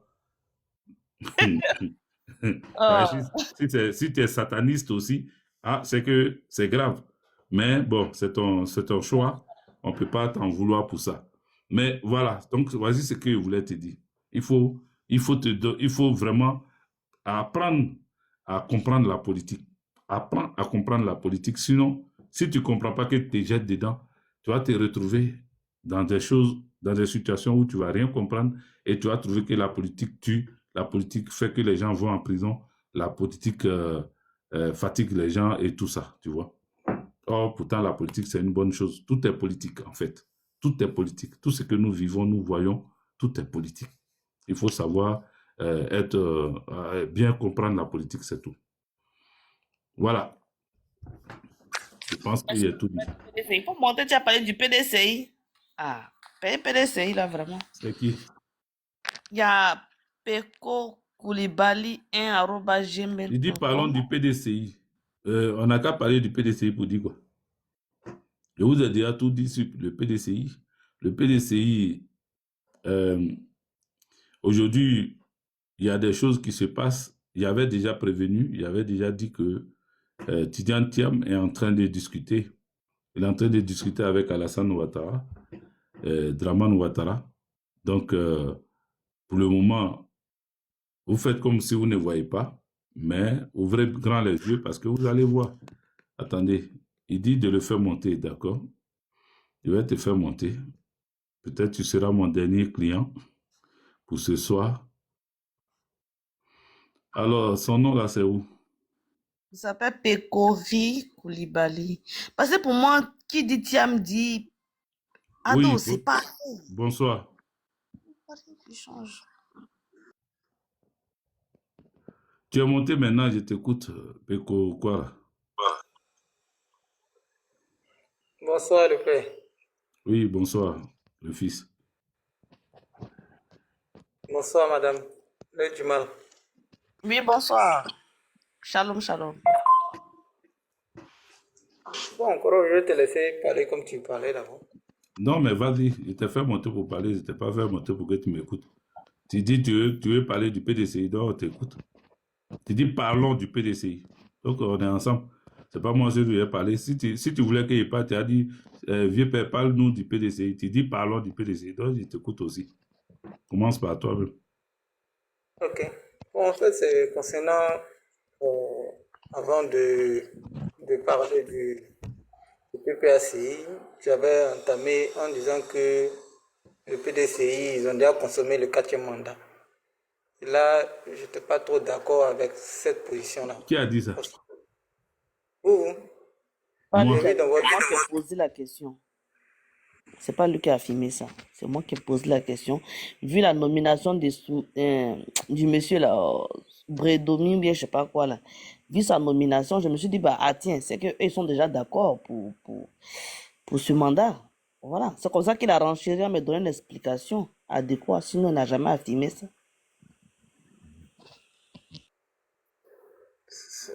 Ah, Si tu es sataniste aussi, c'est que c'est grave. Mais bon, c'est ton choix. On ne peut pas t'en vouloir pour ça. Mais voilà, donc voici ce que je voulais te dire. Il faut, il faut vraiment apprendre à comprendre la politique. Apprends à comprendre la politique. Sinon, si tu ne comprends pas que tu te jettes dedans, tu vas te retrouver dans des choses, dans des situations où tu ne vas rien comprendre et tu vas trouver que la politique tue, la politique fait que les gens vont en prison, la politique fatigue les gens et tout ça, tu vois. Or, pourtant, la politique, c'est une bonne chose. Tout est politique, en fait. Tout est politique. Tout ce que nous vivons, nous voyons, tout est politique. Il faut savoir bien comprendre la politique, c'est tout. Voilà. Je pense qu'il y a tout dit. il faut monter, tu as parlé du PDCI. Ah, PDCI là, vraiment. C'est qui? Il y a Peko Koulibaly Il dit parlons 1@gmail.com. du PDCI. On n'a qu'à parler du PDCI pour dire quoi? Je vous ai déjà tout dit sur le PDCI. Le PDCI, aujourd'hui, il y a des choses qui se passent. Il y avait déjà prévenu, il avait déjà dit que Tidiane Thiam est en train de discuter. Il est en train de discuter avec Alassane Ouattara, Draman Ouattara. Donc, pour le moment, vous faites comme si vous ne voyez pas, mais ouvrez grand les yeux parce que vous allez voir. Attendez, il dit de le faire monter, d'accord? Je vais te faire monter. Peut-être tu seras mon dernier client pour ce soir. Alors, son nom là, c'est où? Il s'appelle Pekovi Koulibaly. Parce que pour moi, qui dit Thiam dit Oui, Ado, c'est pas. bonsoir. Tu changes. Tu es monté maintenant, je t'écoute, Peko quoi? Bonsoir, le frère. Oui, bonsoir, le fils. Bonsoir, madame. Le du mal. Oui, bonsoir. Shalom, shalom. Bon, encore, je vais te laisser parler comme tu parlais d'avant. Non, mais vas-y, je t'ai fait monter pour parler, je ne t'ai pas fait monter pour que tu m'écoutes. Tu dis, tu veux parler du PDCI, donc on t'écoute. Tu dis, parlons du PDCI. Donc, on est ensemble. C'est pas moi qui vais parler. Si tu voulais qu'il parle, tu as dit, vieux père, parle-nous du PDCI. Tu dis, parlons du PDCI. Donc, je t'écoute aussi. Commence par toi-même. Ok. Bon, en fait, c'est concernant, avant de parler du PPACI, j'avais entamé en disant que le PDCI, ils ont déjà consommé le 4e mandat. Et là, je n'étais pas trop d'accord avec cette position-là. Qui a dit ça? Vous, Pas lui Moi. qui a j'ai vu dans votre... moi qui ai posé la question. C'est pas lui qui a affirmé ça. C'est moi qui ai posé la question. Vu la nomination du monsieur là, Bredomi, bien je sais pas quoi là. Vu sa nomination, je me suis dit, bah, ah tiens, c'est qu'eux, ils sont déjà d'accord pour ce mandat. Voilà. C'est comme ça qu'il a renchéri à me donner une explication adéquate. Sinon, il n'a jamais affirmé ça.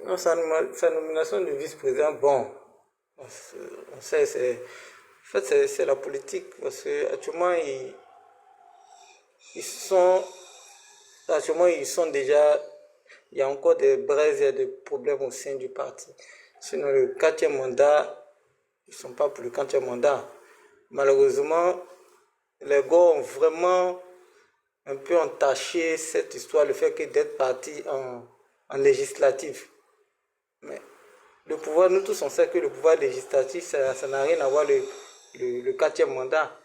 Non, sa nomination de vice-président, bon, on sait, en fait, c'est la politique, parce que actuellement, ils sont, actuellement, ils sont déjà, il y a encore des braises, il y a des problèmes au sein du parti. Sinon, le quatrième mandat, ils ne sont pas pour le quatrième mandat. Malheureusement, les gars ont vraiment un peu entaché cette histoire, le fait que d'être parti en législative. Mais le pouvoir, nous tous on sait que le pouvoir législatif, ça n'a rien à voir le quatrième mandat,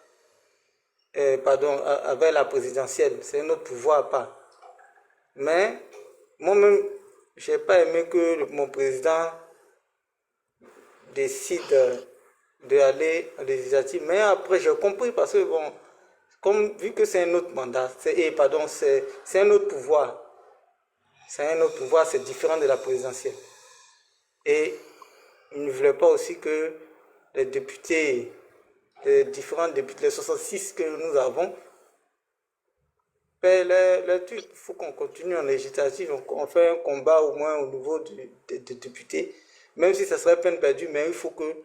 pardon, avec la présidentielle. C'est un autre pouvoir à part. Mais moi-même, je n'ai pas aimé que mon président décide d'aller en législative. Mais après, j'ai compris parce que, bon, comme vu que c'est un autre mandat, pardon, c'est un autre pouvoir. C'est un autre pouvoir, c'est différent de la présidentielle. Et il ne voulait pas aussi que les députés, les différents députés, les 66 que nous avons, paient les trucs. Il faut qu'on continue en législative, on fait un combat au moins au niveau des députés, même si ça serait peine perdue, mais il faut que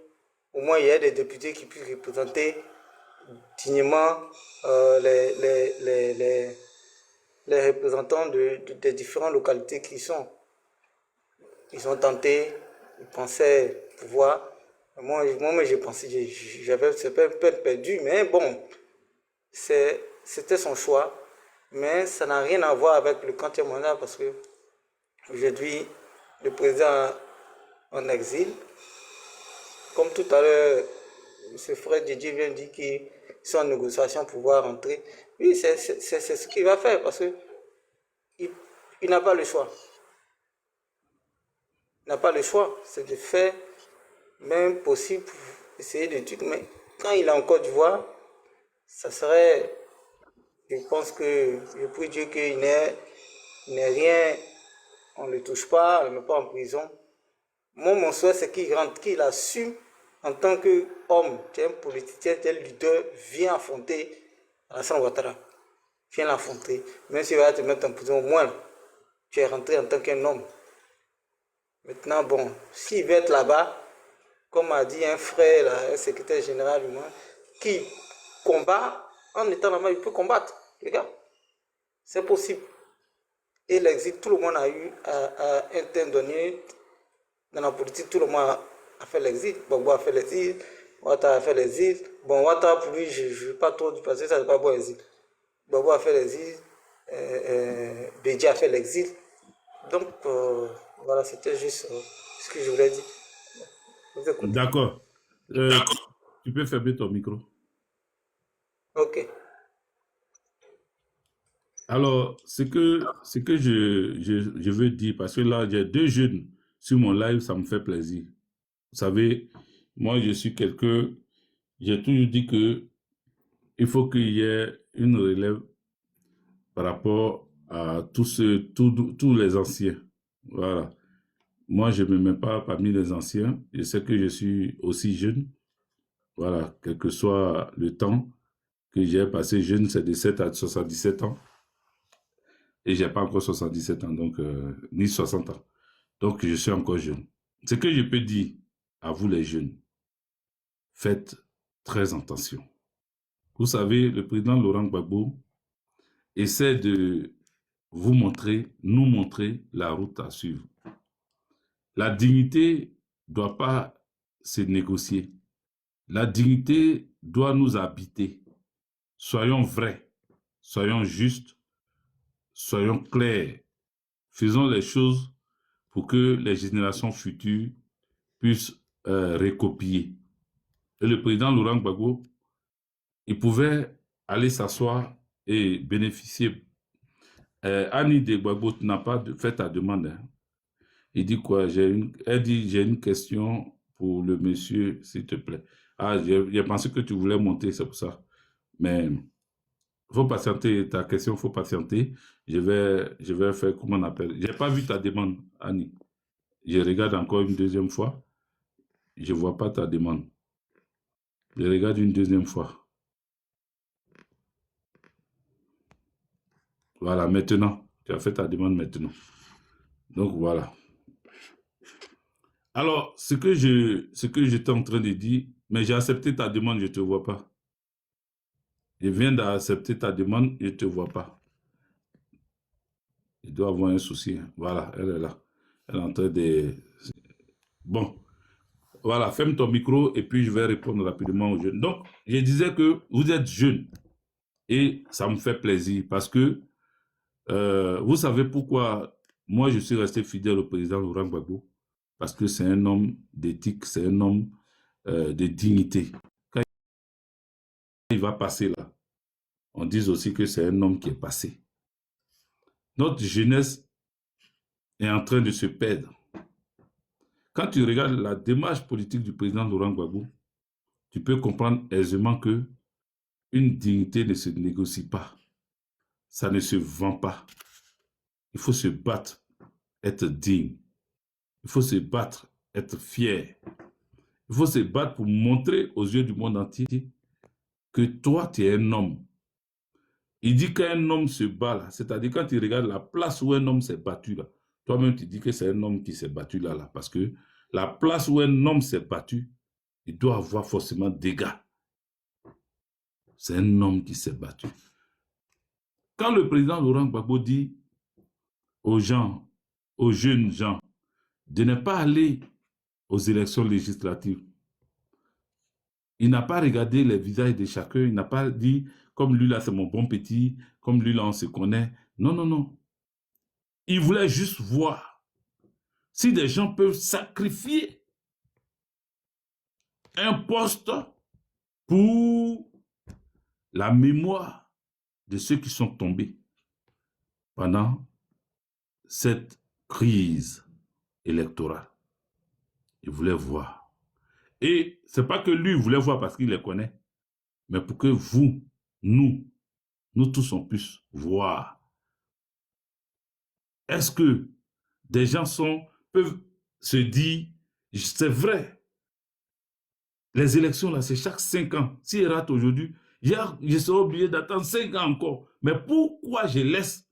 au moins il y ait des députés qui puissent représenter dignement les représentants des différentes localités qui sont. Ils ont tenté, ils pensaient pouvoir. Moi j'ai pensé, j'avais peine perdue, mais bon, c'était son choix. Mais ça n'a rien à voir avec le quatrième mandat parce que aujourd'hui, le président en exil, comme tout à l'heure, M. Fred Didier vient de dire qu'ils sont en négociation pour pouvoir rentrer. Oui, c'est ce qu'il va faire parce qu'il n'a pas le choix. Il n'a pas le choix. C'est de faire même possible pour essayer de trucs. Mais quand il est en Côte d'Ivoire, ça serait... Je pense que je prie Dieu qu'il n'ait rien, on ne le touche pas, on ne le met pas en prison. Moi, mon souhait, c'est qu'il rentre, qu'il assume en tant qu'homme, tel politicien, tel leader, vient affronter Alassane Ouattara. Viens l'affronter. Même s'il va te mettre en prison, au moins, tu es rentré en tant qu'un homme. Maintenant, bon, s'il veut être là-bas, comme a dit un frère, un secrétaire général humain, qui combat, en étant là-bas, il peut combattre. Les gars, c'est possible. Et l'exil, tout le monde a eu à un temps donné, dans la politique, tout le monde a fait l'exil. Gbagbo a fait l'exil, Ouattara a fait l'exil. Bon, Ouattara, pour lui, je ne veux pas trop du passé, ça n'est pas bon l'exil. Gbagbo a fait l'exil, Bédi a fait l'exil. Donc, voilà, c'était juste ce que je voulais dire. D'accord. Tu peux fermer ton micro. Ok. Alors, ce que je veux dire, parce que là, j'ai 2 jeunes sur mon live, ça me fait plaisir. Vous savez, moi, je suis quelqu'un, j'ai toujours dit que il faut qu'il y ait une relève par rapport à tous les anciens. Voilà. Moi, je ne me mets pas parmi les anciens. Je sais que je suis aussi jeune. Voilà, quel que soit le temps que j'ai passé jeune, c'est de 7 à 77 ans. Et je n'ai pas encore 77 ans, donc ni 60 ans. Donc, je suis encore jeune. Ce que je peux dire à vous les jeunes, faites très attention. Vous savez, le président Laurent Gbagbo essaie de vous montrer, nous montrer la route à suivre. La dignité ne doit pas se négocier. La dignité doit nous habiter. Soyons vrais, soyons justes, soyons clairs. Faisons les choses pour que les générations futures puissent recopier. Et le président Laurent Gbagbo, il pouvait aller s'asseoir et bénéficier. Annie de Gbagbo n'a pas fait ta demande. Hein. Il dit quoi? Elle dit, j'ai une question pour le monsieur, s'il te plaît. Ah, j'ai pensé que tu voulais monter, c'est pour ça. Mais il faut patienter, ta question, il faut patienter. Je vais faire, comment on appelle. Je n'ai pas vu ta demande, Annie. Je regarde encore une deuxième fois. Je ne vois pas ta demande. Je regarde une deuxième fois. Voilà, maintenant. Tu as fait ta demande maintenant. Donc, voilà. Alors, ce que j'étais en train de dire, mais j'ai accepté ta demande, je ne te vois pas. Je viens d'accepter ta demande, je ne te vois pas. Il doit avoir un souci. Hein. Voilà, elle est là. Elle est en train de... Bon, voilà, ferme ton micro et puis je vais répondre rapidement aux jeunes. Donc, je disais que vous êtes jeunes et ça me fait plaisir parce que vous savez pourquoi moi je suis resté fidèle au président Laurent Gbagbo? Parce que c'est un homme d'éthique, c'est un homme de dignité. Quand il va passer là, on dit aussi que c'est un homme qui est passé. Notre jeunesse est en train de se perdre. Quand tu regardes la démarche politique du président Laurent Gbagbo, tu peux comprendre aisément que une dignité ne se négocie pas. Ça ne se vend pas. Il faut se battre, être digne. Il faut se battre, être fier. Il faut se battre pour montrer aux yeux du monde entier que toi, tu es un homme. Il dit qu'un homme se bat là, c'est-à-dire quand tu regardes la place où un homme s'est battu là, toi-même tu dis que c'est un homme qui s'est battu là, parce que la place où un homme s'est battu, il doit avoir forcément des dégâts. C'est un homme qui s'est battu. Quand le président Laurent Gbagbo dit aux gens, aux jeunes gens, de ne pas aller aux élections législatives, il n'a pas regardé les visages de chacun, il n'a pas dit, comme lui là c'est mon bon petit, comme lui là on se connaît. Non, non, non. Il voulait juste voir si des gens peuvent sacrifier un poste pour la mémoire de ceux qui sont tombés pendant cette crise électorale. Il voulait voir. Et ce n'est pas que lui voulait voir parce qu'il les connaît, mais pour que vous, nous tous on puisse voir. Est-ce que des gens peuvent se dire, c'est vrai, les élections là, c'est chaque 5 ans. S'ils ratent aujourd'hui, je serai obligé d'attendre 5 ans encore. Mais pourquoi je laisse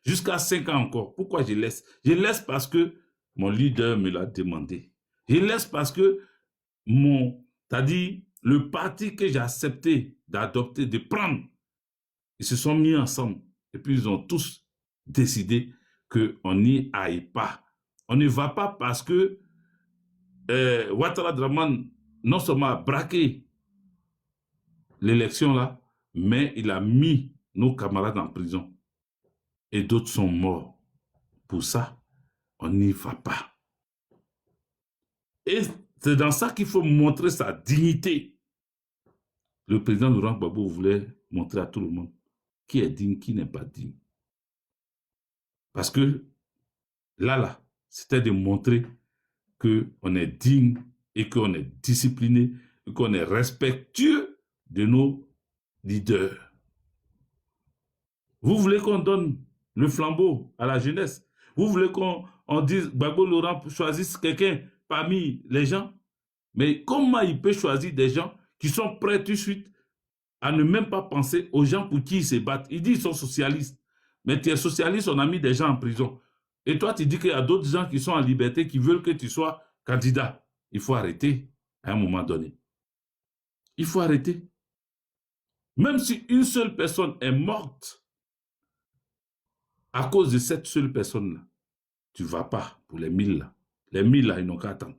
jusqu'à 5 ans encore? Pourquoi je laisse? Je laisse parce que mon leader me l'a demandé. Je laisse parce que c'est-à-dire le parti que j'ai accepté d'adopter, de prendre, ils se sont mis ensemble et puis ils ont tous décidé qu'on n'y aille pas. On ne va pas parce que Ouattara Draman non seulement a braqué l'élection là, mais il a mis nos camarades en prison. Et d'autres sont morts. Pour ça, on n'y va pas. Et c'est dans ça qu'il faut montrer sa dignité. Le président Laurent Gbagbo voulait montrer à tout le monde qui est digne, qui n'est pas digne. Parce que là, c'était de montrer qu'on est digne et qu'on est discipliné et qu'on est respectueux de nos leaders. Vous voulez qu'on donne le flambeau à la jeunesse? Vous voulez qu'on dise Gbagbo Laurent choisisse quelqu'un parmi les gens? Mais comment il peut choisir des gens qui sont prêts tout de suite à ne même pas penser aux gens pour qui ils se battent? Il dit qu'ils sont socialistes. Mais tu es socialiste, on a mis des gens en prison. Et toi, tu dis qu'il y a d'autres gens qui sont en liberté, qui veulent que tu sois candidat. Il faut arrêter à un moment donné. Il faut arrêter. Même si une seule personne est morte à cause de cette seule personne-là, tu ne vas pas pour les 1000 là. Les 1000 là, ils n'ont qu'à attendre.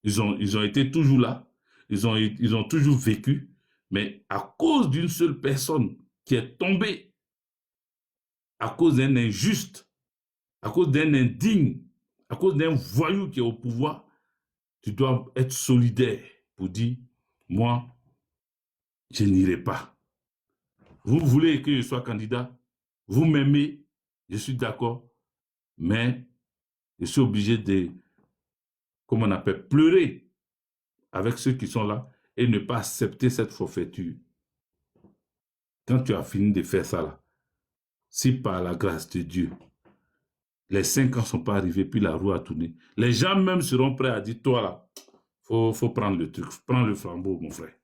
Ils ont été toujours là. Ils ont toujours vécu. Mais à cause d'une seule personne qui est tombée, à cause d'un injuste, à cause d'un indigne, à cause d'un voyou qui est au pouvoir, tu dois être solidaire pour dire, moi, je n'irai pas. Vous voulez que je sois candidat, vous m'aimez, je suis d'accord, mais je suis obligé de, comment on appelle, pleurer avec ceux qui sont là et ne pas accepter cette forfaiture. Quand tu as fini de faire ça là, si par la grâce de Dieu, les 5 ans ne sont pas arrivés, puis la roue a tourné, les gens même seront prêts à dire, toi là, faut prendre le truc, prends le flambeau, mon frère.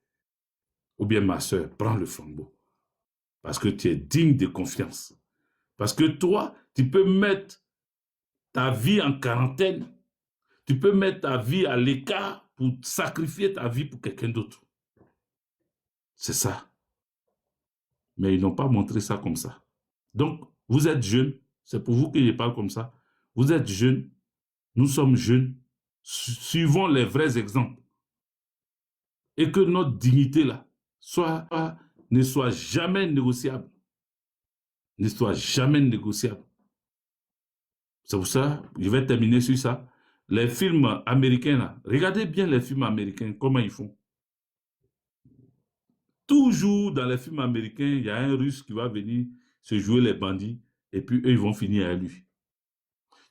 Ou bien ma soeur, prends le flambeau. Parce que tu es digne de confiance. Parce que toi, tu peux mettre ta vie en quarantaine. Tu peux mettre ta vie à l'écart pour sacrifier ta vie pour quelqu'un d'autre. C'est ça. Mais ils n'ont pas montré ça comme ça. Donc, vous êtes jeunes, c'est pour vous que je parle comme ça. Vous êtes jeunes, nous sommes jeunes, suivons les vrais exemples. Et que notre dignité là ne soit jamais négociable. Ne soit jamais négociable. C'est pour ça, je vais terminer sur ça. Les films américains là, regardez bien les films américains, comment ils font. Toujours dans les films américains, il y a un Russe qui va venir se jouer les bandits et puis eux, ils vont finir à lui.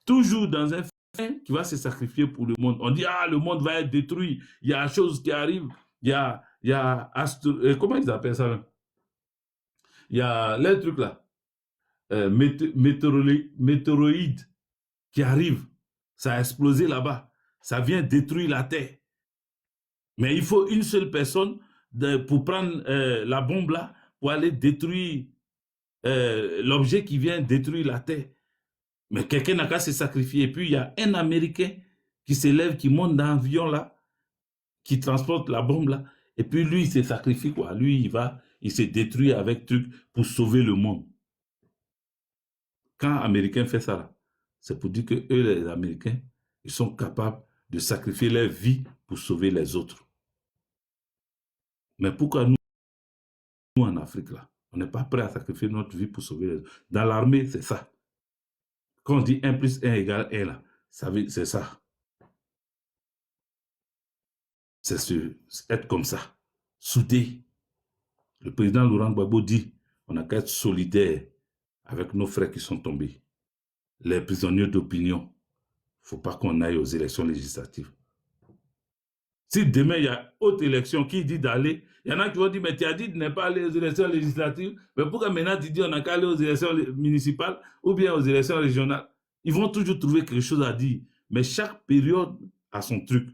Toujours dans un film qui va se sacrifier pour le monde. On dit, ah, le monde va être détruit. Il y a des choses qui arrivent. Il y a comment ils appellent ça là? Il y a les trucs là. Météoroïdes qui arrivent. Ça a explosé là-bas. Ça vient détruire la Terre. Mais il faut une seule personne pour prendre la bombe là, pour aller détruire l'objet qui vient détruire la Terre. Mais quelqu'un n'a qu'à se sacrifier. Et puis il y a un Américain qui s'élève, qui monte dans l'avion là, qui transporte la bombe là. Et puis lui, il se sacrifie quoi. Lui, il se détruit avec truc pour sauver le monde. Quand un Américain fait ça là, c'est pour dire que eux, les Américains, ils sont capables de sacrifier leur vie pour sauver les autres. Mais pourquoi nous en Afrique là, on n'est pas prêt à sacrifier notre vie pour sauver les autres? Dans l'armée, c'est ça. Quand on dit 1 plus 1 égale 1 là, c'est ça. C'est être comme ça, soudé. Le président Laurent Gbagbo dit, on n'a qu'à être solidaire avec nos frères qui sont tombés. Les prisonniers d'opinion. Il ne faut pas qu'on aille aux élections législatives. Si demain, il y a autre élection qui dit d'aller, il y en a qui vont dire, mais tu as dit de ne pas aller aux élections législatives, mais pourquoi maintenant tu dis on n'a qu'à aller aux élections municipales ou bien aux élections régionales? Ils vont toujours trouver quelque chose à dire. Mais chaque période a son truc.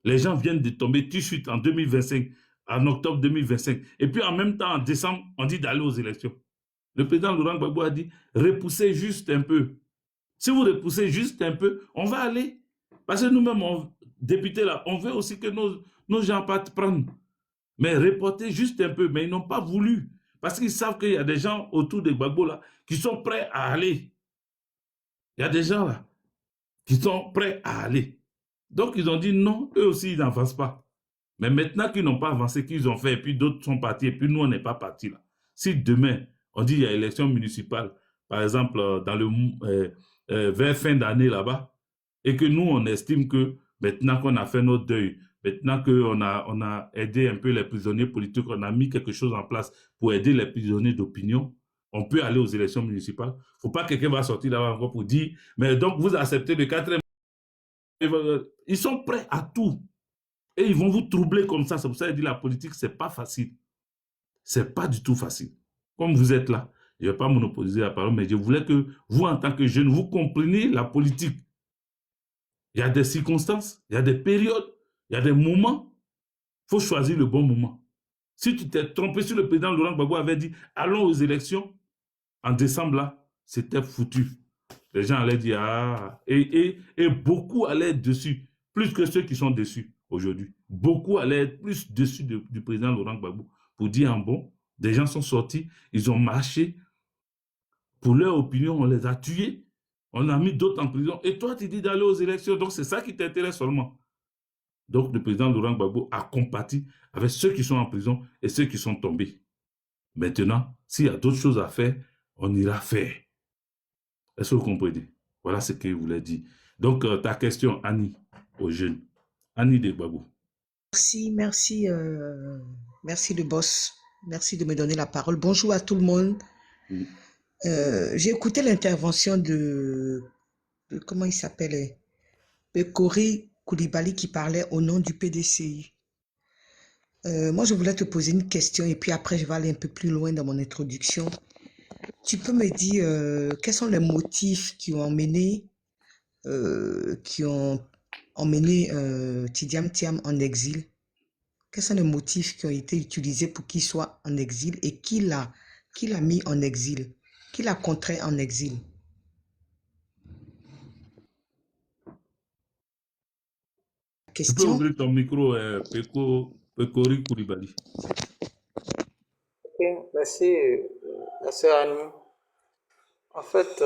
Les gens viennent de tomber tout de suite en 2025, en octobre 2025. Et puis en même temps, en décembre, on dit d'aller aux élections. Le président Laurent Gbagbo a dit, repoussez juste un peu. Si vous repoussez juste un peu, on va aller. Parce que nous-mêmes, députés là, on veut aussi que nos gens partent prendre. Mais reporter juste un peu. Mais ils n'ont pas voulu. Parce qu'ils savent qu'il y a des gens autour de Gbagbo là qui sont prêts à aller. Il y a des gens là qui sont prêts à aller. Donc ils ont dit non, eux aussi ils n'avancent pas. Mais maintenant qu'ils n'ont pas avancé, qu'ils ont fait, et puis d'autres sont partis, et puis nous on n'est pas partis là. Si demain on dit qu'il y a élection municipale, par exemple dans vers fin d'année là-bas, et que nous on estime que maintenant qu'on a fait notre deuil, maintenant qu'on a aidé un peu les prisonniers politiques, on a mis quelque chose en place pour aider les prisonniers d'opinion, on peut aller aux élections municipales. Il ne faut pas que quelqu'un va sortir là-bas encore pour dire, mais donc vous acceptez le 4e. Ils sont prêts à tout. Et ils vont vous troubler comme ça. C'est pour ça qu'il dit la politique, ce n'est pas facile. Ce n'est pas du tout facile. Comme vous êtes là, je ne vais pas monopoliser la parole, mais je voulais que vous, en tant que jeune, vous compreniez la politique. Il y a des circonstances, il y a des périodes, il y a des moments. Il faut choisir le bon moment. Si tu t'es trompé, si le président Laurent Gbagbo avait dit « Allons aux élections », en décembre, là, c'était foutu. Les gens allaient dire « Ah ». Et beaucoup allaient être dessus, plus que ceux qui sont dessus aujourd'hui. Beaucoup allaient être plus dessus du président Laurent Gbagbo pour dire en bon, des gens sont sortis, ils ont marché. Pour leur opinion, on les a tués. On a mis d'autres en prison. Et toi, tu dis d'aller aux élections. Donc, c'est ça qui t'intéresse seulement. Donc, le président Laurent Gbagbo a compati avec ceux qui sont en prison et ceux qui sont tombés. Maintenant, s'il y a d'autres choses à faire, on ira faire. Est-ce que vous comprenez? Voilà ce que je voulais dire. Donc, ta question, Annie, aux jeunes. Annie de Gbagbo. Merci le boss. Merci de me donner la parole. Bonjour à tout le monde. Oui. J'ai écouté l'intervention de comment il s'appelait? Kori Koulibaly qui parlait au nom du PDCI. Moi, je voulais te poser une question et puis après, je vais aller un peu plus loin dans mon introduction. Tu peux me dire quels sont les motifs qui ont emmené Tidiane Thiam en exil? Quels sont les motifs qui ont été utilisés pour qu'il soit en exil et qui l'a mis en exil? Qui l'a contraint en exil? Tu peux question. ouvrir ton micro, Pekori Koulibaly. Ok, merci, la sœur Annie. En fait,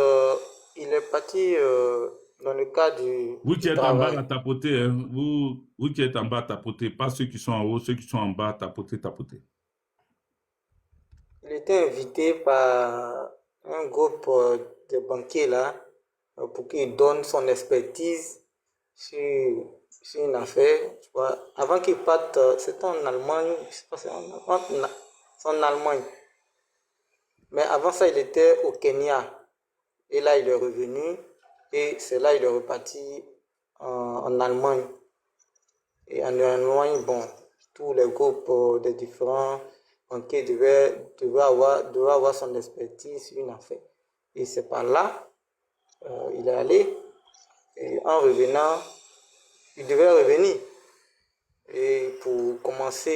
il est parti dans le cadre Vous qui du êtes en bas travail. à tapoter, hein, vous qui êtes en bas à tapoter, pas ceux qui sont en haut, ceux qui sont en bas à tapoter, tapoter. Il était invité par un groupe de banquiers là pour qu'il donne son expertise sur une affaire. Tu vois. Avant qu'il parte, c'était en Allemagne, je sais pas, c'est en Allemagne. Mais avant ça, il était au Kenya. Et là, il est revenu. Et c'est là il est reparti en Allemagne. Et en Allemagne, bon, tous les groupes des différents banquiers devaient avoir son expertise sur une affaire. Et c'est par là, il est allé. Et en revenant, il devait revenir. Et pour commencer